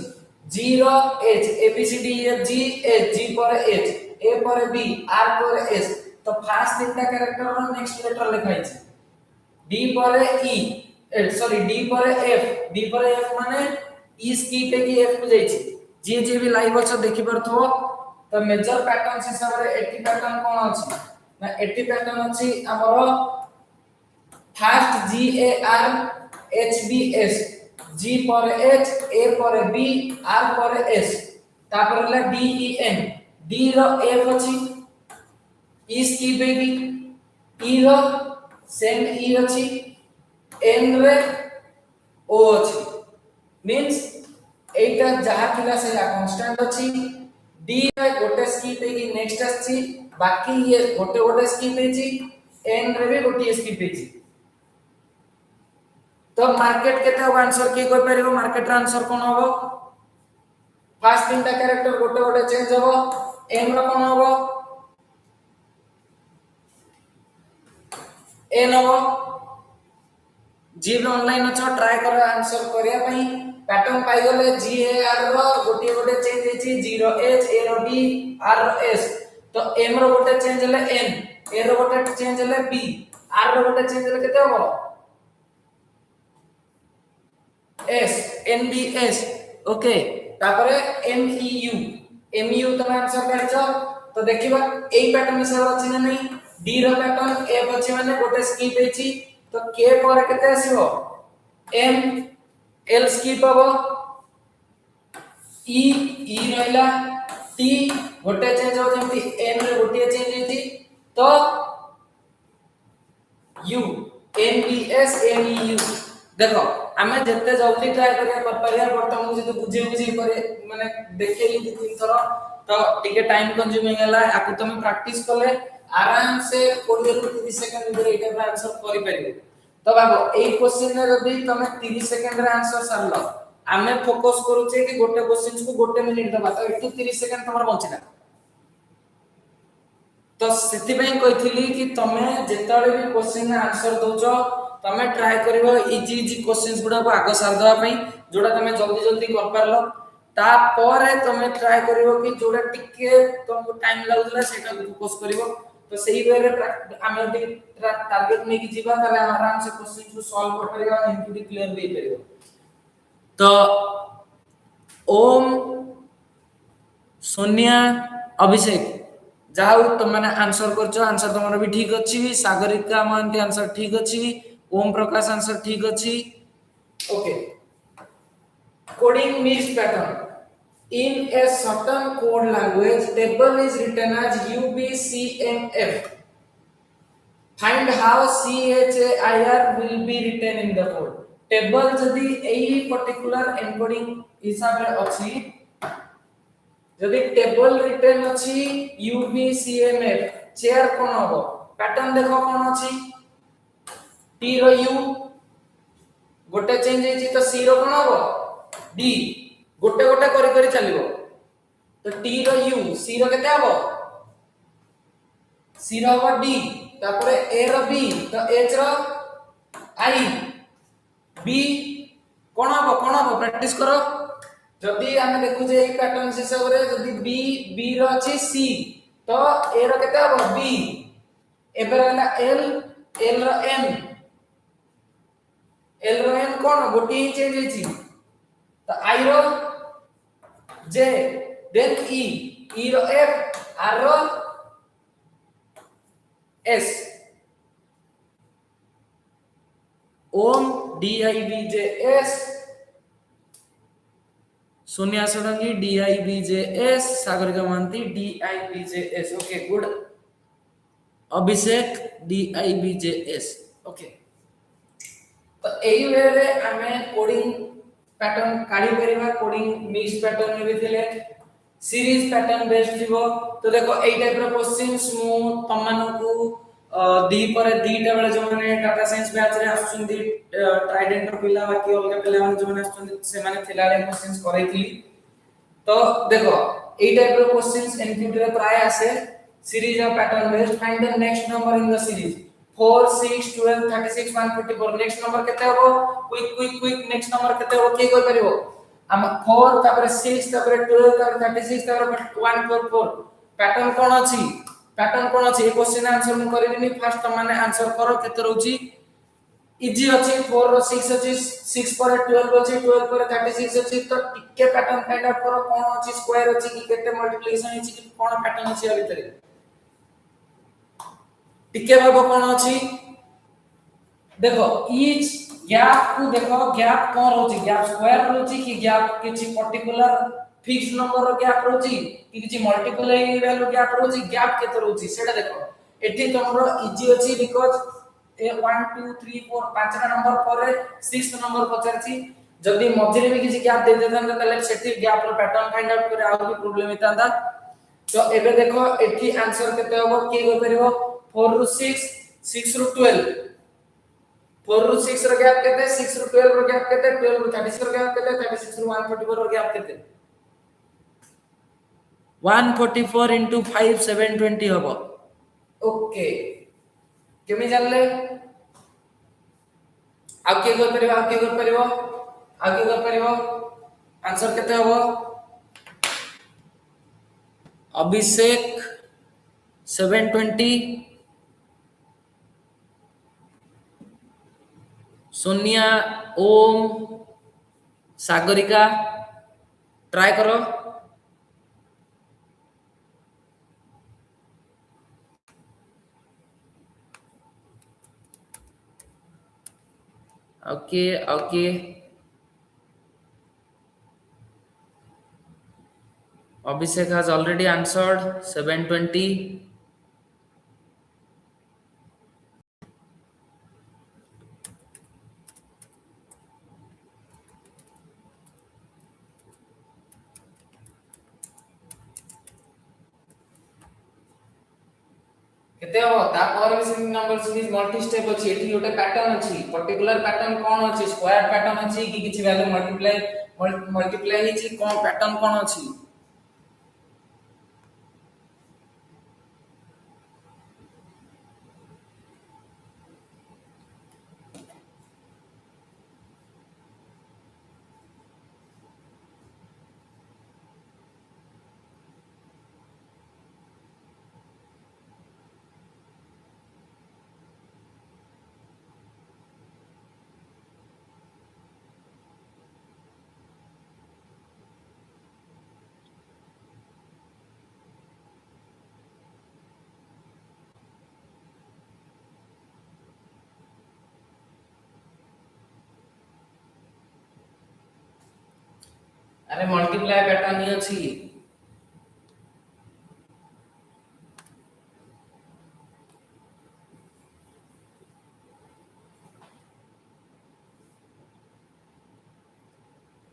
G रो H A B C D E F G H, G पर H, A पर B, R पर S, तो फास्ट तीनटा कैरेक्टर रो नेक्स्ट लेटर लिखाइ छै, D पर E सॉरी D पर F, D पर F माने E स्कीप की F को जाई छै, जे भी लाइव अच्छा देखि परथो। तो मेजर पैटर्न्स हिसाब रे एटी पैटर्न कोन अछि ना, एटी पैटर्न अछि हमरो fast G A R H B S, G पर H, A पर B, R पर S, तापर ला D E N, D रो F अछि E स्कीप बेबी, E रो सेम E अछि, N रे O अछि, मींस एटा जहा थिला से कांस्टेंट अछि, D रे गोटे स्कीप हेगी नेक्स्ट अछि, बाकी ये गोटे गोटे स्कीप हेछि, N रे भी गोटे स्कीप हेछि, तो मार्केट केते आंसर की कोइ परिबो, मार्केट रा आंसर कोन होबो, फास्ट तीनटा कैरेक्टर गोटे गोटे चेंज होबो, M रो कोन होबो N होबो, जी भी ऑनलाइन अच्छा ट्राई करो आंसर करिया पई, पैटर्न पाई गले G A R रो गोटे गोटे चेंज हेछि, G रो H, A रो B, R रो S, तो M रो गोटे चेंज हले N, A रो गोटे चेंज हले B, R रो गोटे चेंज हले केते होबो S, N B S, okay, तापरे M E U, M U तमे आंसर करछो, तो देखिबा एई पैटर्न हिसाब अछि ना नहीं, D रो पैटर्न F अछि माने गोटे स्कीप हेछि, तो K पर केते आसीबो M, L स्कीप हबो, E रहला, T गोटे चेंज हो जेमति N रे गोटे चेंज हेछि, तो U, N B S N E U, देखो आमे जत्ते जल्दी ट्राई करिया कर परिया, बट हम जे बुझी करे माने देखेली दु तीन थरो, तो टिके टाइम कंज्यूमिंग हला, आकु तुम प्रैक्टिस कले आराम से 20 रु 30 सेकंड में एटा आंसर करि परिबो। तो बाबू ए क्वेश्चन रे जदी तुम 30 सेकंड रे आंसर सरलो, आमे फोकस करू छे कि गोटे क्वेश्चन को गोटे मिनिट दबा, तो एटू 30 सेकंड तमर बंचिला, तो सेति पई कहिथिली कि तमे जेताले भी क्वेश्चन रे आंसर दोजो, तमे ट्राई करिवो इजी इजी क्वेश्चंस गुडा को आगो सार दवा पई, जोडा तमे जल्दी जल्दी कर परलो, ता परे तमे ट्राई करिवो कि जोडा टिके तुमको टाइम लागुला सेटा फोकस करिवो। तो सही वे रे आमे दि टारगेट नै कि जीवा, तले आराम से क्वेश्चन को सॉल्व कर परिबा, एमसीक्यू क्लियर दे परिबो। तो ओम, सोनिया, अभिषेक जाऊ तुम माने आंसर करछो, आंसर तमरो भी ठीक अछि, सागरिका मानती आंसर ठीक अछि, ओम प्रकाश आंसर ठीक अछि, okay. Coding mix pattern, in a certain code language table is written as UBCMF, find how CHAIR will be written in the code, table जदी एई पर्टिकुलर एन्कोडिंग हिसाब रे अछि, जदी टेबल रिटर्न अछि UBCMF, चेयर कोन हबो, pattern देखो कोन अछि, T रो U गोटे चेंज हेछि, तो C रो कोन हबो D, गोटे गोटे करि करि चलिबो, तो T रो U, C रो केते हबो, C रो हबो D, तापरे A रो B, तो H रो I, B कोन हबो प्रैक्टिस करो, जदि आमे देखु जे ए पैटर्न हिसाब रे जदि बी बी रो अछि सी तो ए रो केते हबो बी एबे रहला एल एल रो एन एल रो एन कोन गोटी ही चेंज हेछि तो आई रो जे देन ई रो एफ आर रो S Om D I B J S Sonia Sodangi D I B J S Sagarika Mahanti D I B J S okay good Abhishek D I B J S okay तो एई वे रे हमें coding pattern काढी परिबा coding mix pattern में भी थिले series pattern based थिबो तो देखो एई टाइप रो क्वेश्चंस मु तमन को दी पर दीटा बेले जो माने डाटा साइंस बैच रे आछुंदी ट्राइडेंट रो पिला बाकी अलगा पिला माने जो माने आछुंदी से माने थिलाले क्वेश्चंस करैथिली तो देखो एई टाइप रो क्वेश्चंस एनक्यूटी रे प्राय आसे series of pattern based find the next number in the series 4 6 12 36 144 next number केते हो क्विक नेक्स्ट नंबर केते हो के कोइ परिबो हम 4 तापर 6 तापर 12 तापर 36 तापर 144 पैटर्न कोन अछि ए क्वेश्चन आंसर मु करबिनी फर्स्ट माने आंसर करो केते रहउची इजी अछि 4 रो 6 अछि 6 पर 12 अछि 12 पर 36 अछि तो टिके पैटर्न फाइंड आउट करो कोन अछि स्क्वायर अछि कि केते मल्टीप्लिकेशन अछि कि कोन पैटर्न अछि आ भितरे टिके भाबो कोन अछि देखो ईच गैप को देखो गैप कोन रहउची गैप स्क्वायर रहउची कि गैप किछि पर्टिकुलर फिक्स नंबर रो गैप रहउची कि किछि मल्टीपल वैल्यू गैप रहउची गैप केते रहउची सेटा देखो एठी तमरो इजी अछि बिकॉज़ ए 1 2 3 4 पांचटा नंबर पर 6th नंबर पचारची जदी मझिरे भी किछि गैप दे देतन तले सेठी गैप रो पैटर्न फाइंड आउट करे आउ भी प्रॉब्लम हेतांदा तो एबे देखो एठी आंसर केते होबो के हो परिबो 4 रो 6 6 रो 12 4 रो 6 रो गैप केते 6 रो 12 रो गैप केते 12 रो 36 रो गैप केते 36 रो 144 रो गैप केते 144 into 5 720 होबो ओके केमि जानले आ के कर परिबो आंसर केते होबो अभिषेक 720 सोनिया ओम सागरिका ट्राई करो okay Abhishek has already answered 720 केते हो ता पर भी single number series multi step अछि एठी गोटे पैटर्न अछि पर्टिकुलर पैटर्न कोन अछि स्क्वायर पैटर्न अछि कि किछि वैल्यू मल्टीप्लाई हिछि कोन पैटर्न कोन अछि अरे मल्टीप्लाई पैटर्न ही अछि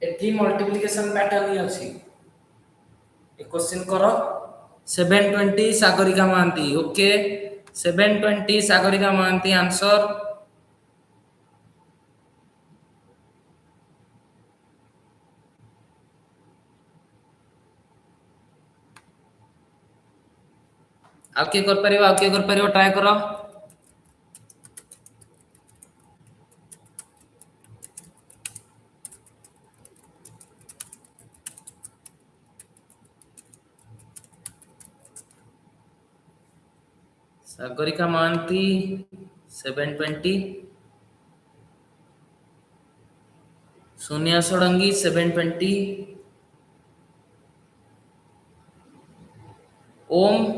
एठी मल्टीप्लिकेशन पैटर्न ही अछि ए क्वेश्चन करो 720 सागरिका महांती ओके 720 सागरिका महांती आंसर आके कर परिबो ट्राई करो सागरिका महांती 720, सोनिया सोडंगी 720, ओम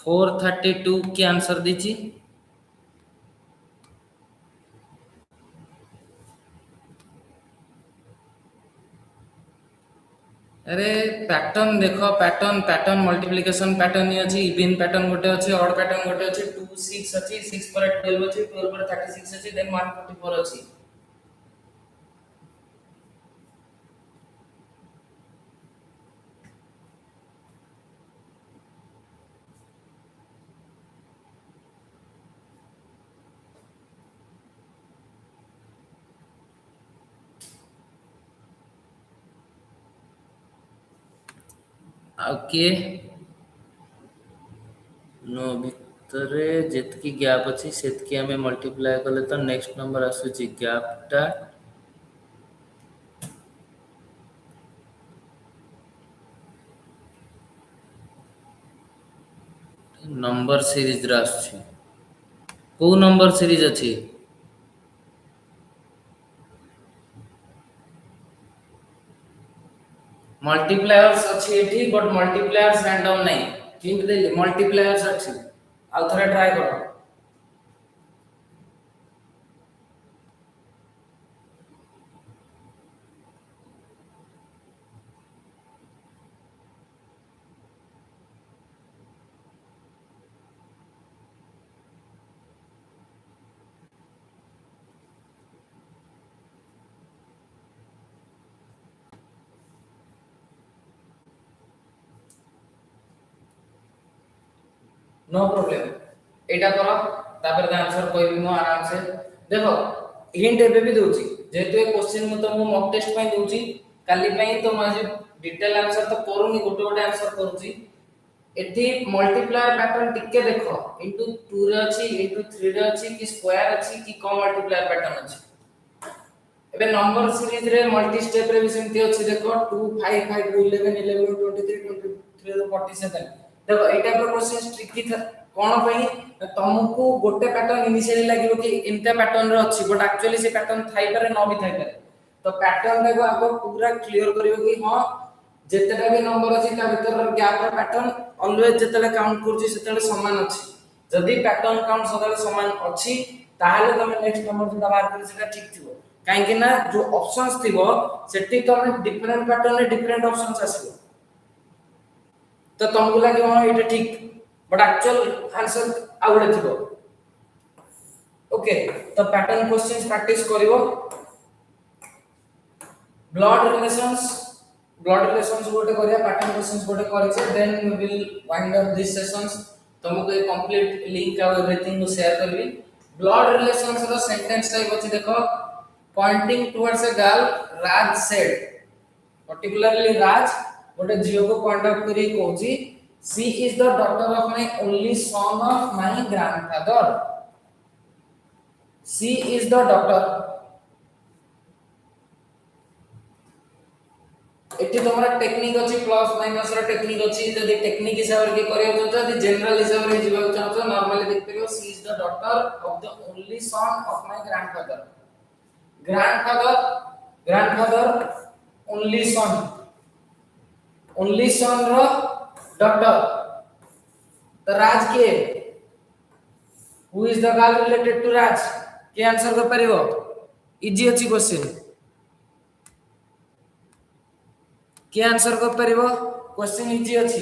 432 की आंसर दीजिए। अरे पैटर्न देखो, पैटर्न पैटर्न मल्टीप्लिकेशन पैटर्न ही अछि, इवन पैटर्न गोटे अछि, ऑड पैटर्न गोटे अछि, 2 6 अछि, 6 पर 12 अछि, 12 पर 36 अछि, देन 144 अछि। ओके नो भितरे जेतकी गैप अछि सेतकी हमें मल्टीप्लाई कले तो नेक्स्ट नंबर आसुची गैपटा नंबर सीरीज रा आसुची। को नंबर सीरीज अछि? मल्टीप्लायर्स अछि एठी, बट मल्टीप्लायर्स रैंडम नहीं, हिंट देली मल्टीप्लायर्स अछि। आउ थरे ट्राई करो। नो प्रॉब्लम, एटा करो तापर आंसर कहबी मो आराम से। देखो हिंट एबे भी दोची, जेतु ए क्वेश्चन म तो मो मॉक टेस्ट पई दोची, काली पई तो माजे डिटेल आंसर तो करूनी, गोटे गोटे आंसर करूची। एठी मल्टीप्लायर पैटर्न टिके देखो, इनटू 2 रे अछि, इनटू 3 रे अछि, कि स्क्वायर अछि, कि कम मल्टीप्लायर पैटर्न अछि। एबे नंबर सीरीज रे मल्टी स्टेप रे भी सेमती अछि, देखो 2 5 5 11 11 23 23 47। देखो ए टाइप रो क्वेश्चन ट्रिकी कोन पई तुमको गोटे पैटर्न इनिशियली लागियो कि इनटा पैटर्न रे अछि, बट एक्चुअली से पैटर्न थाई पारे न भी थाई पारे। तो पैटर्न देखो आपको पूरा क्लियर करियो कि हां जेतेटा भी नंबर अछि ता भीतर गैप रो पैटर्न ऑलवेज जेतेले काउंट करछि सेतेले समान अछि। जदि पैटर्न काउंट सदाले समान अछि ताहाले तमे नेक्स्ट नंबर जेटा बाहर करि सेटा ठीक थिबो, काहे कि ना जो ऑप्शंस थिबो सेठी तमे डिफरेंट पैटर्न रे डिफरेंट ऑप्शंस आसीबो, तो तुमको लगे हां एटा ठीक, बट एक्चुअल आंसर आउडे थिबो। ओके तो पैटर्न क्वेश्चंस प्रैक्टिस करिवो। ब्लड रिलेशंस गोटे करिया, पैटर्न क्वेश्चंस गोटे करिसे, then we will wind up this sessions. तुमको एक कंप्लीट लिंक और एवरीथिंग को शेयर करबी। ब्लड रिलेशंस रो सेंटेंस टाइप अछि देखो, pointing towards a girl Raj said, particularly Raj गोटे झियो को पॉइंट आउट करी कहूची she is the daughter of my only son of my grandfather. She is the daughter, एठी तमरा टेक्निक अछि, प्लस माइनस रो टेक्निक अछि। जदि टेक्निक हिसाब रे करियो तो जदि जनरल हिसाब रे जिबा चाहतो तो नॉर्मली देख परियो she is the daughter of the only son of my grandfather. Grandfather only son रो डॉटर, तो राज के who is the girl related to Raj के आंसर कर परिबो। इजी अछि क्वेश्चन, के आंसर कर परिबो, क्वेश्चन इजी अछि।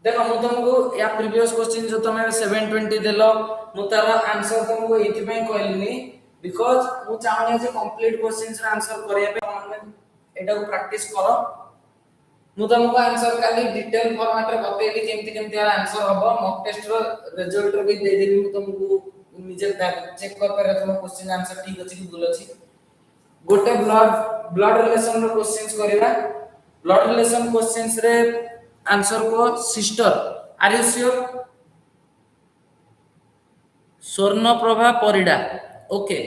देखो मु तुमको या प्रीवियस क्वेश्चन जो तुम 720 देलो मु तार आंसर तुमको इति में कहलिनी बिकॉज़ मु चाहनी जे कंप्लीट क्वेश्चंस रा आंसर करिया पे एटा को प्रैक्टिस करो। मु तुमको आंसर काली डिटेल फॉर्मेट रे बतेली केमती केमती आंसर हबो मॉक टेस्ट रो रिजल्ट रो भी दे देली मु तुमको निजे चेक कर पारे तुम क्वेश्चन आंसर ठीक अछि कि भूल अछि गोटे ब्लड रिलेशन रो क्वेश्चंस करिवा ब्लड रिलेशन क्वेश्चंस रे आंसर को sister are you sure Swarna Prabha Parida okay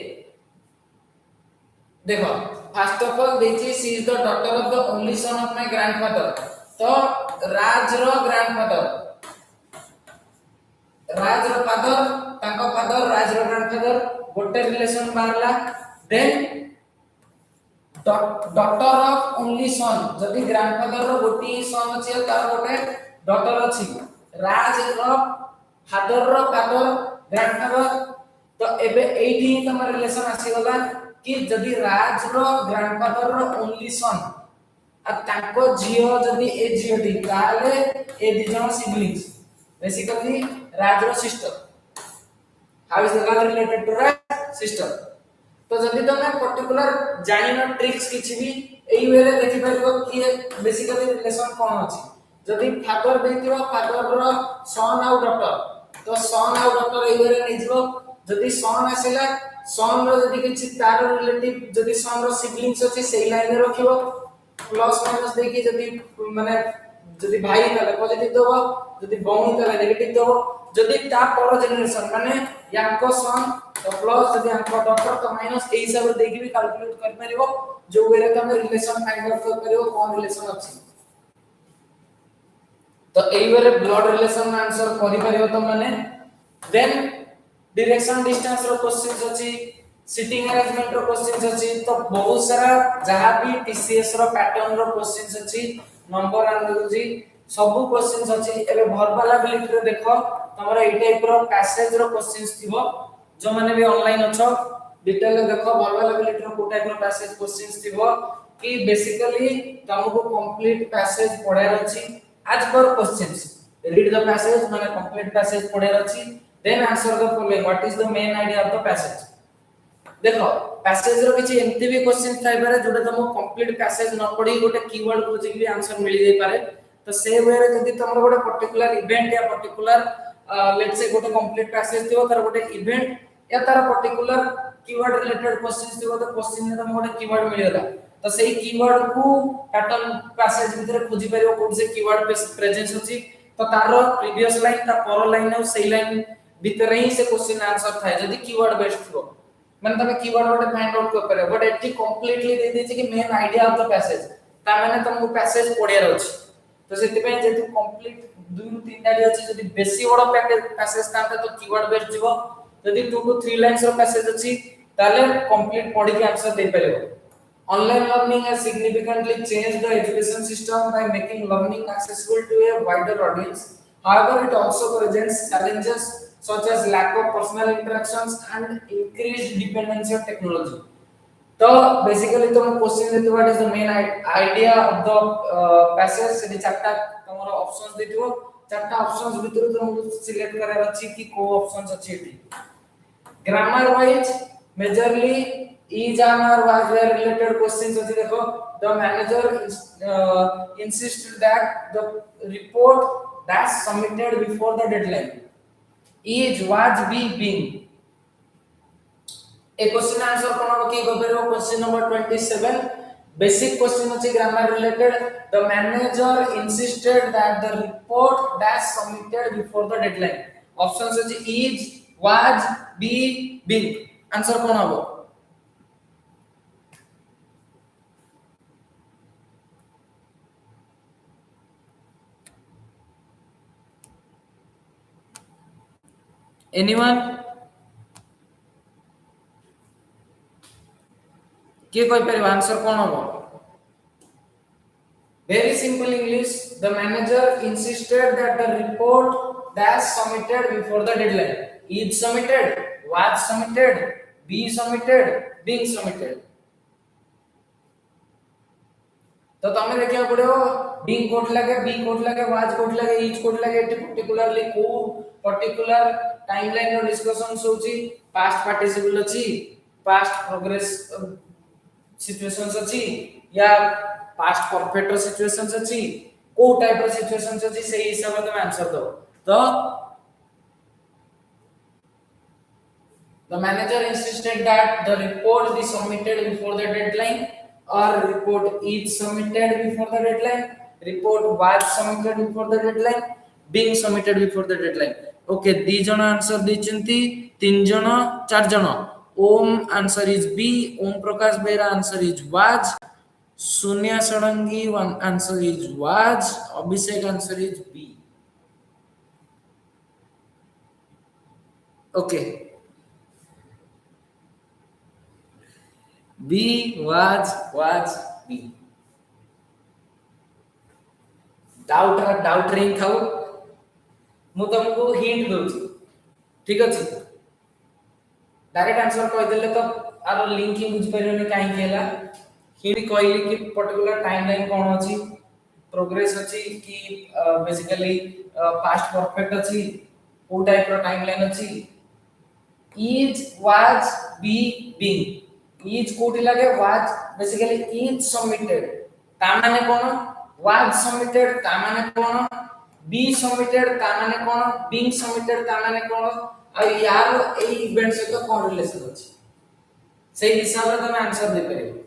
देखो फर्स्ट ऑफ ऑल देखिए she is the daughter of the only son of my grandfather तो राज रो ग्रैंडफादर राज रो फादर तांको फादर राज रो ग्रैंडफादर गोटे रिलेशन मारला then daughter of only son जदी ग्रैंडफादर रो गोटी सन अछि तार गोटे डॉटर अछि राज रो फादर रो फादर ग्रैंडफादर तो एबे एठी तम रिलेशन आसी गला कि जदी राज रो ग्रैंडफादर रो ओनली सन आ ताको झियो जदी ए झियोटी ताले ए दि जण सिबलिंग्स बेसिकली राज रो sister how is the girl related to Raj sister तो जदी तमे पर्टिकुलर जानिनो ट्रिक्स किछि भी एई वेले देखि परबो कि बेसिकली रिलेशन कोन अछि जदी फादर देतिबो फादर रो सन आउ डॉटर तो सन आउ डॉटर एई वेले नै जिवो जदी सन आसिला सन रो जदी किछि तार रिलेटिव जदी सन रो सिबलिंग्स अछि सेई लाइन रे रखिबो प्लस माइनस देखि जदी माने जदी भाई तले पॉजिटिव देबो जदी भौणी तले नेगेटिव देबो जदी ता पर जनरेशन माने याको सन तो प्लस जदी याको डॉटर तो माइनस एई सब देखि भी कैलकुलेट कर परिबो जो वेरे तमे रिलेशन फाइंड आउट कर परिबो कोन रिलेशन अछि तो एई वेरे ब्लड रिलेशन आंसर करि परिबो त माने देन डायरेक्शन डिस्टेंस रो क्वेश्चंस अछि सिटिंग अरेंजमेंट रो क्वेश्चंस अछि तो बहुत सारा जहां भी टीसीएस रो पैटर्न रो क्वेश्चंस अछि नंबर एनालॉजी सब क्वेश्चंस अछि एबे वर्बल एबिलिटी रे देखो तमरा ए टाइप रो पैसेज रो क्वेश्चंस थिबो जो माने भी ऑनलाइन अछो डिटेल रे देखो वर्बल एबिलिटी रो को टाइप रो पैसेज क्वेश्चंस थिबो कि बेसिकली तुमको कंप्लीट पैसेज पढार अछि आज पर क्वेश्चंस रीड द पैसेज माने कंप्लीट पैसेज पढार अछि then answer the following what is the main idea of the passage देखो पैसेज रो किछि एमती भी क्वेश्चन थाइ पारे जोटा तुम कंप्लीट पैसेज न पढी गोटे कीवर्ड खोजि भी आंसर मिल जाई पारे तो से वे रे जदी तुम गोटे पर्टिकुलर इवेंट या पर्टिकुलर लेट्स से गोटे कंप्लीट पैसेज थिबो तार गोटे इवेंट या तार पर्टिकुलर कीवर्ड रिलेटेड क्वेश्चन थिबो तो क्वेश्चन में तुम गोटे कीवर्ड मिलेला तो सेही कीवर्ड को पैटर्न पैसेज भीतर खोजि परियो कोन से कीवर्ड प्रेजेंस अछि तो तार प्रीवियस लाइन ता पर लाइन और सेही लाइन भीतर ही से क्वेश्चन आंसर थाए जदी कीवर्ड बेस्ड थो माने तमे कीवर्ड वाटे फाइंड आउट कर पारे बट एठी कंप्लीटली दे देछि कि main idea of the passage ता माने तुमको पैसेज पढियार अछि तो सेति पे जेतु कंप्लीट 2 रु 3 डाली अछि जदी बेसी बड़ पैसेज तांता तो कीवर्ड बेस्ड जिवो जदी 2 टू 3 लाइंस रो पैसेज अछि ताले कंप्लीट पढि के आंसर दे परिबो online learning has significantly changed the education system by making learning accessible to a wider audience however it also presents challenges such as lack of personal interactions and increased dependency on technology तो basically तुम question देते what is the main idea of the passage से चारटा तमरो options देतिबो चारटा options भीतर तुमको select करार अछि कि को ऑप्शंस अछि एठी grammar wise majorly is and or was were related questions अछि देखो the manager insisted that the report that submitted before the deadline is was be being a question answer कोन हो कि गबेरो क्वेश्चन नंबर 27 basic question अछि grammar related the manager insisted that the report that submitted before the deadline options अछि is was be being answer कोन हो anyone के कोई पर answer कोन हो very simple english the manager insisted that the report that submitted before the deadline is submitted was submitted be submitted being submitted तो तमे देखिया पड़ो being कोड लगे was कोड लगे is कोड लगे एटी पर्टिकुलरली को पर्टिकुलर टाइमलाइन रो discussion होची past participle अछि पास्ट प्रोग्रेस सिचुएशंस अछि या पास्ट परफेक्ट रो सिचुएशंस अछि को टाइप रो सिचुएशंस अछि से हिसाब से आंसर दो तो the manager insisted that the report be submitted before the deadline or report is submitted before the deadline, report was submitted before the deadline, being submitted before the deadline. Okay, दी जन answer देचंती तीन जन चार जन Om answer is B Om Prakash Bera answer is was Sonia Sadangi one answer is was Abhishek answer is B. Okay, B was B. Doubt रिंग थाउ मु तुमको hint दोची ठीक अछि डायरेक्ट आंसर कह देले तो आरो लिंकिंग बुझ परियोनी काहे केला हिंट कहली कि पर्टिकुलर टाइमलाइन कोन अछि प्रोग्रेस अछि कि बेसिकली पास्ट परफेक्ट अछि को टाइप रो टाइमलाइन अछि is was be being is कोठी लागे वाज बेसिकली इज सबमिटेड ता माने कोन वाज सबमिटेड ता माने कोन बी सबमिटेड ता माने कोन बीइंग सबमिटेड ता माने कोन आ यार ए इवेंट से तो कोन रिलेशन अछि से हिसाब रे तुम आंसर दे परिबो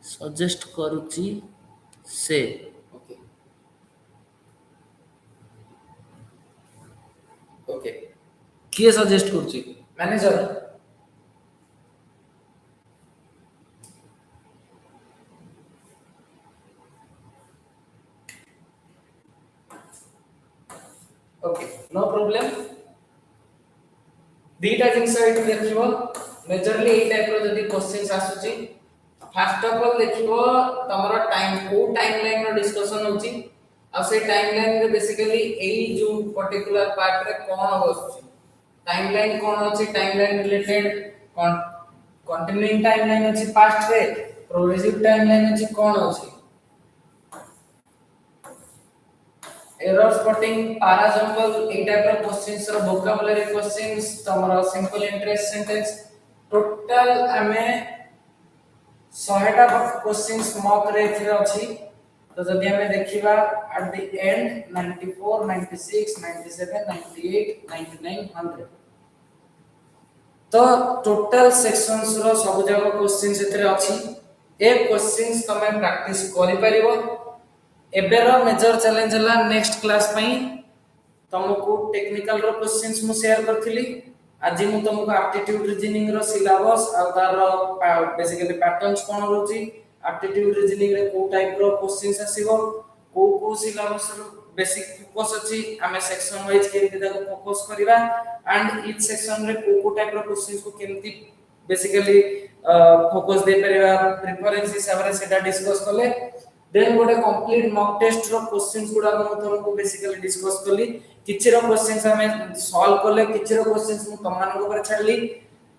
सजेस्ट करूची से ओके ओके किए सजेस्ट करूची मैनेजर ओके नो प्रॉब्लम दीटा जिंस एठी देखिबो मेजरली ए टाइप रो जदी क्वेश्चंस आसुची फर्स्ट ऑफ ऑल देखिबो तमरो टाइम को टाइमलाइन रो डिस्कशन होची आ से टाइमलाइन रे बेसिकली एई जो पर्टिकुलर पार्ट रे कोन होची टाइमलाइन कोन होची टाइमलाइन रिलेटेड कंटिन्यूइंग टाइमलाइन होची पास्ट रे प्रोग्रेसिव टाइमलाइन होची कोन होची एरर स्पॉटिंग पारा जंगल ए टाइप रो क्वेश्चंस रो वोकैबुलरी क्वेश्चंस तमरो सिंपल इंटरेस्ट सेंटेंस टोटल हमें 100 टा क्वेश्चंस मॉक रे फिर अछि तो जदि हमें देखिबा एट द एंड 94 96 97 98 99 100 तो टोटल सेक्शंस रो सब जगह क्वेश्चंस एतरे अछि ए क्वेश्चंस तमे प्रैक्टिस करि परिबो एबेर मेजर चैलेंज हला नेक्स्ट क्लास पई तुमको टेक्निकल रो क्वेश्चंस मु शेयर करथिली आज मु तुमको एप्टीट्यूड रीजनिंग रो सिलेबस आ तार बेसिकली पैटर्न्स कोन रहउची एप्टीट्यूड रीजनिंग रे को टाइप रो क्वेश्चंस आसीबो को सिलेबस रो बेसिक फोकस अछि हमें सेक्शन वाइज केमति ताको फोकस करिवा एंड ईच सेक्शन रे को टाइप रो क्वेश्चंस को केमति बेसिकली फोकस दे परिवा प्रेफरेंस हिसाब रे सेटा डिस्कस करले देन गोटे कंप्लीट मॉक टेस्ट रो क्वेश्चंस गुडा को तुमको बेसिकली डिस्कस करली किछि रो क्वेश्चंस हमें सॉल्व करले किछि रो क्वेश्चंस मु तमान को ऊपर छाडली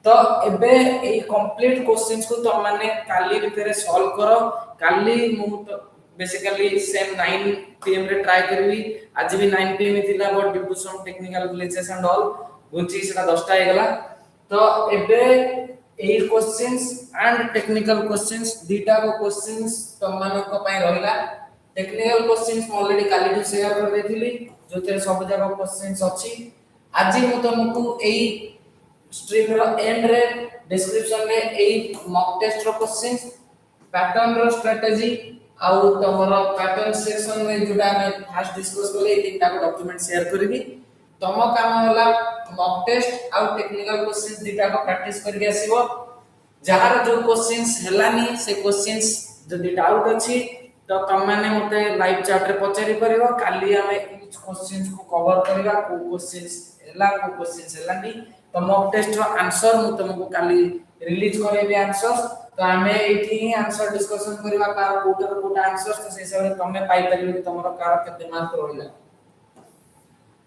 तो एबे ए कंप्लीट क्वेश्चंस को तुम माने काली भितरे सॉल्व करो काली मु तो बेसिकली सेम 9 पीएम रे ट्राई करबी आज भी 9 पीएम थिला but due to some technical glitches and all बुझी सेटा 10 टा हेगला तो एबे ए क्वेश्चंस एंड टेक्निकल क्वेश्चंस दीटा को क्वेश्चंस तुम मानन को पई रहिला टेक्निकल क्वेश्चंस ऑलरेडी काली टू शेयर कर देथिली जोते सब जगह क्वेश्चंस अछि आज मु तुमको एई स्ट्रीम रो एंड रे डिस्क्रिप्शन रे एई मॉक टेस्ट रो क्वेश्चंस पैटर्न रो स्ट्रेटजी आउ तमरो पैटर्न सेक्शन में जुडा में फास्ट डिस्कस करले तीनटा को डॉक्यूमेंट शेयर करबी तम काम होला मॉक टेस्ट आउ टेक्निकल क्वेश्चंस दीटा को प्रैक्टिस करके आसीबो जहार जो क्वेश्चंस हेलानी से क्वेश्चंस जदी डाउट अछि तो तम माने मते लाइव चैट रे पचारि परिबो काली हमें इच क्वेश्चंस को कवर करबा को क्वेश्चंस हेला को क्वेश्चंस हेलानी तो मॉक टेस्ट रो आंसर मु तुमको काली रिलीज करेबी आंसर तो हमें एठी आंसर डिस्कशन करबा का कोटा आंसर तो से हिसाब रे तमे पाई परिबो कि तमरो कार केते मार्क रहइला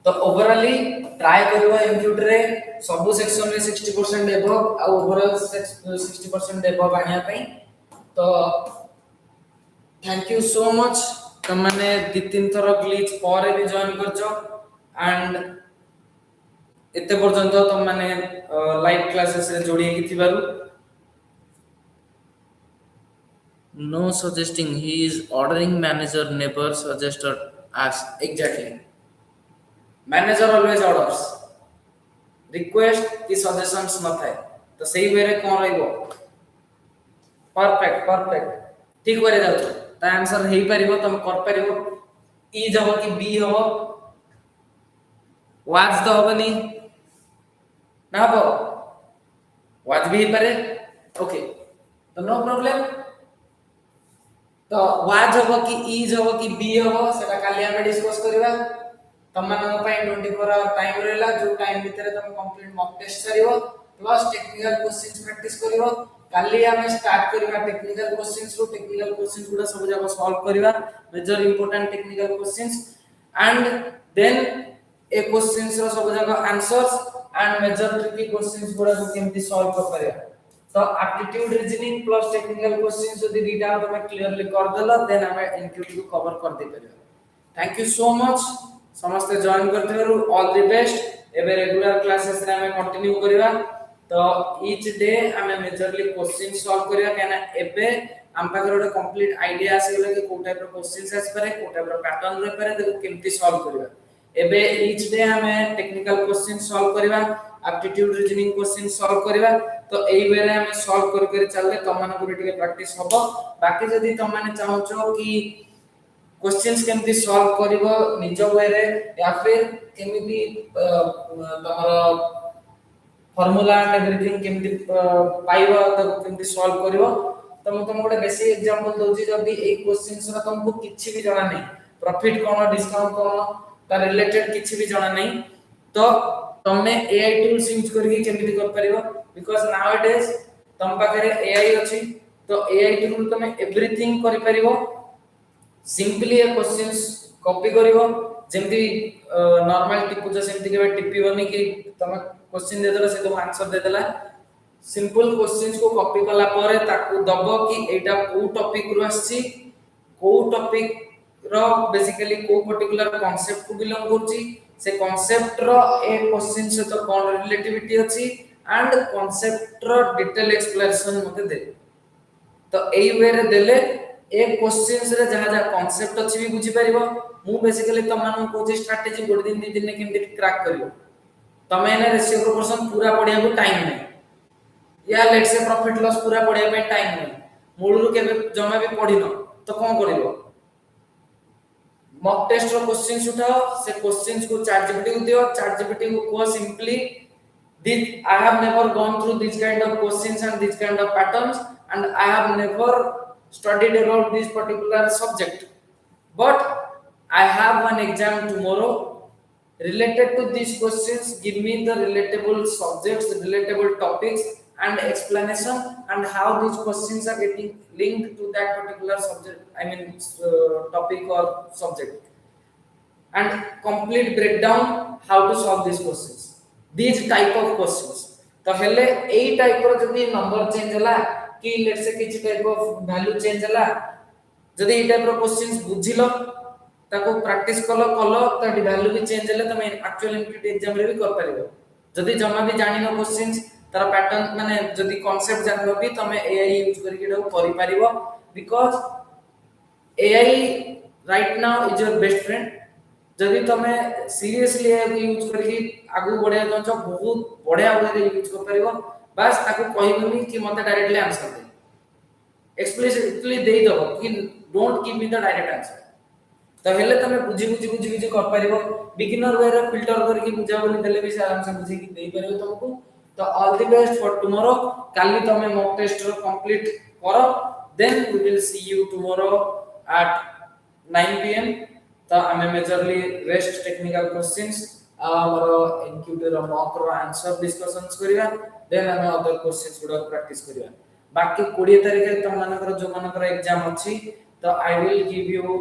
तो ओवरऑली ट्राई करबो एमक्यूटी रे सब सेक्शन रे 60% एबव आ ओवरऑल 60% एबव आनिया पई तो थैंक यू सो मच तमने 2-3 थरो ग्लिच पर भी जॉइन करजो एंड एते पर्यंत तुम माने लाइव क्लासेस रे जोड़ी की थिबारु no suggesting he is ordering manager never suggested as exactly manager always orders request की suggestions न थाए तो सही वे रे कोन रहइबो परफेक्ट परफेक्ट ठीक करे जाउ ता आंसर हेई परिबो तुम कर परिबो ई जब कि बी हो वाज तो होबनी ना हो वाज भी पारे ओके तो नो प्रॉब्लम तो वाज हो कि इज हो कि बी हो सेटा काली हम डिस्कस करबा तम मानन पय 24 आवर टाइम रहला जो टाइम भीतर तुम कंप्लीट मॉक टेस्ट करिवो प्लस टेक्निकल क्वेश्चंस प्रैक्टिस करिवो काली हम स्टार्ट करबा टेक्निकल क्वेश्चंस रो टेक्निकल क्वेश्चंस गुडा सब जाको सॉल्व करबा major important technical questions and then ए क्वेश्चंस रो सब जाको answers and major tricky questions गुडा को केमती सॉल्व कर परिबा तो aptitude reasoning plus technical questions यदि रीड आउट में क्लियरली कर देला देन हम एनक्यूटी को कवर कर दे परिबा थैंक यू सो मच समस्त जॉइन करथिबारु ऑल द बेस्ट एबे रेगुलर क्लासेस रे हम कंटिन्यू करबा तो ईच डे हम मेजरली क्वेश्चन सॉल्व करबा केना एबे हम पाखर ओटे कंप्लीट आईडिया आसी गेला कि को टाइप रो क्वेश्चंस आसी पारे को टाइप रो पैटर्न रे पारे देखो केमती सॉल्व करबा एबे ईच डे हम टेक्निकल क्वेश्चन सॉल्व करबा एप्टीट्यूड रीजनिंग क्वेश्चन सॉल्व करबा तो एई वे रे हम सॉल्व कर कर चलले तमन को टिके प्रैक्टिस होबो बाकी जदी तमने चाहछो कि क्वेश्चंस केमती सॉल्व करिवो निज वे रे या फिर केमिति तमरो फार्मूला एंड एवरीथिंग केमती पाइबो तो केमती सॉल्व करिवो तो म तुमको बेसिक एग्जांपल दोची जदी ए क्वेश्चंस रा तुमको किछि भी जाना नहीं प्रॉफिट कोन डिस्काउंट कोन ता रिलेटेड किछि भी जाना नहीं तो तुमने एआई टूल्स यूज करके केमती कर परिबो बिकॉज़ नाउ इट इज तुम पाखरे एआई अछि तो एआई टूल तुम एवरीथिंग करि परिबो सिंपली ए क्वेश्चंस कॉपी करिवो जेमती नॉर्मल टिपु जे सेमती के टिपिबोनी कि तुम क्वेश्चन दे देला से तुम आंसर दे देला सिंपल क्वेश्चंस को कॉपी कला परे ताकू दबो कि एटा को टॉपिक रु आछि को टॉपिक रो बेसिकली को पर्टिकुलर कांसेप्ट को बिलोंग करछि से कांसेप्ट रो ए क्वेश्चन से तो कोन रिलेटिविटी अछि एंड कांसेप्ट रो डिटेल एक्सप्लेनेशन मते दे तो एई वे रे देले एक क्वेश्चंस रे जहा जहा कांसेप्ट अछि भी बुझी परिबो मु बेसिकली तमन को जे स्ट्रेटजी गोड दिन दिन ने केमति क्रैक करियो तमे ने रेशियो प्रोपोर्शन पूरा पढिया को टाइम नै या लेट से प्रॉफिट लॉस पूरा पढिया पे टाइम नै मूलरु के जमा भी पढिनो तो कोन करिवो मॉक टेस्ट रो क्वेश्चंस उठाओ से क्वेश्चंस को चैट जीपीटी को दियो चैट जीपीटी को simply this I have never gone through this kind of questions and this kind of patterns and I have never studied about this particular subject but I have one exam tomorrow related to these questions give me the relatable subjects relatable topics and explanation and how these questions are getting linked to that particular subject I mean topic or subject and complete breakdown how to solve these questions these type of questions तो हेले एई type रो जदी number change हला कि late से किछ type of value change हला जदी एई type रो क्वेश्चंस बुझिलो ताको प्रैक्टिस कलो त वैल्यू भी चेंज हले तमे एक्चुअल एमपीटी एग्जाम रे भी कर परिबो जदी जमा भी जानि न क्वेश्चंस तार पैटर्न माने जदी कांसेप्ट जानलो भी तमे एआई यूज करके डो करि परिबो because AI right now is your best friend जदी तमे सीरियसली यूज करके आगु बढ़िया तो बहुत बढ़िया वे यूज कर परिबो बस ताको कहिबनी कि मते डायरेक्टली आंसर दे एक्सप्लिसिटली दे दो कि don't give me the direct answer तो हेले तमे बुझी कर परिबो बिगिनर वे रे फिल्टर करके बुझा बोली देले भी आराम से बुझी कि देई परिबो तुमको तो all the best for tomorrow काली तमे मॉक टेस्ट रो कंप्लीट करो then we will see you tomorrow at 9 pm तो हमें मेजरली रेस्ट टेक्निकल क्वेश्चंस और एनक्यूटी रो मॉक रो आंसर डिस्कशंस करिया देन हमें अदर क्वेश्चंस गुडा प्रैक्टिस करिया बाकी 20 तारिख तम मानकर जो मानकर एग्जाम अछि तो I will give U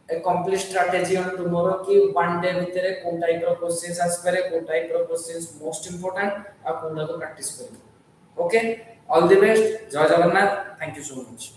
A complete strategy on tomorrow कि वन डे भीतर को टाइप रो क्वेश्चंस आस पारे को टाइप रो क्वेश्चंस मोस्ट इंपोर्टेंट आ कोना को प्रैक्टिस करियो ओके ऑल द बेस्ट जय Jagannath thank you so much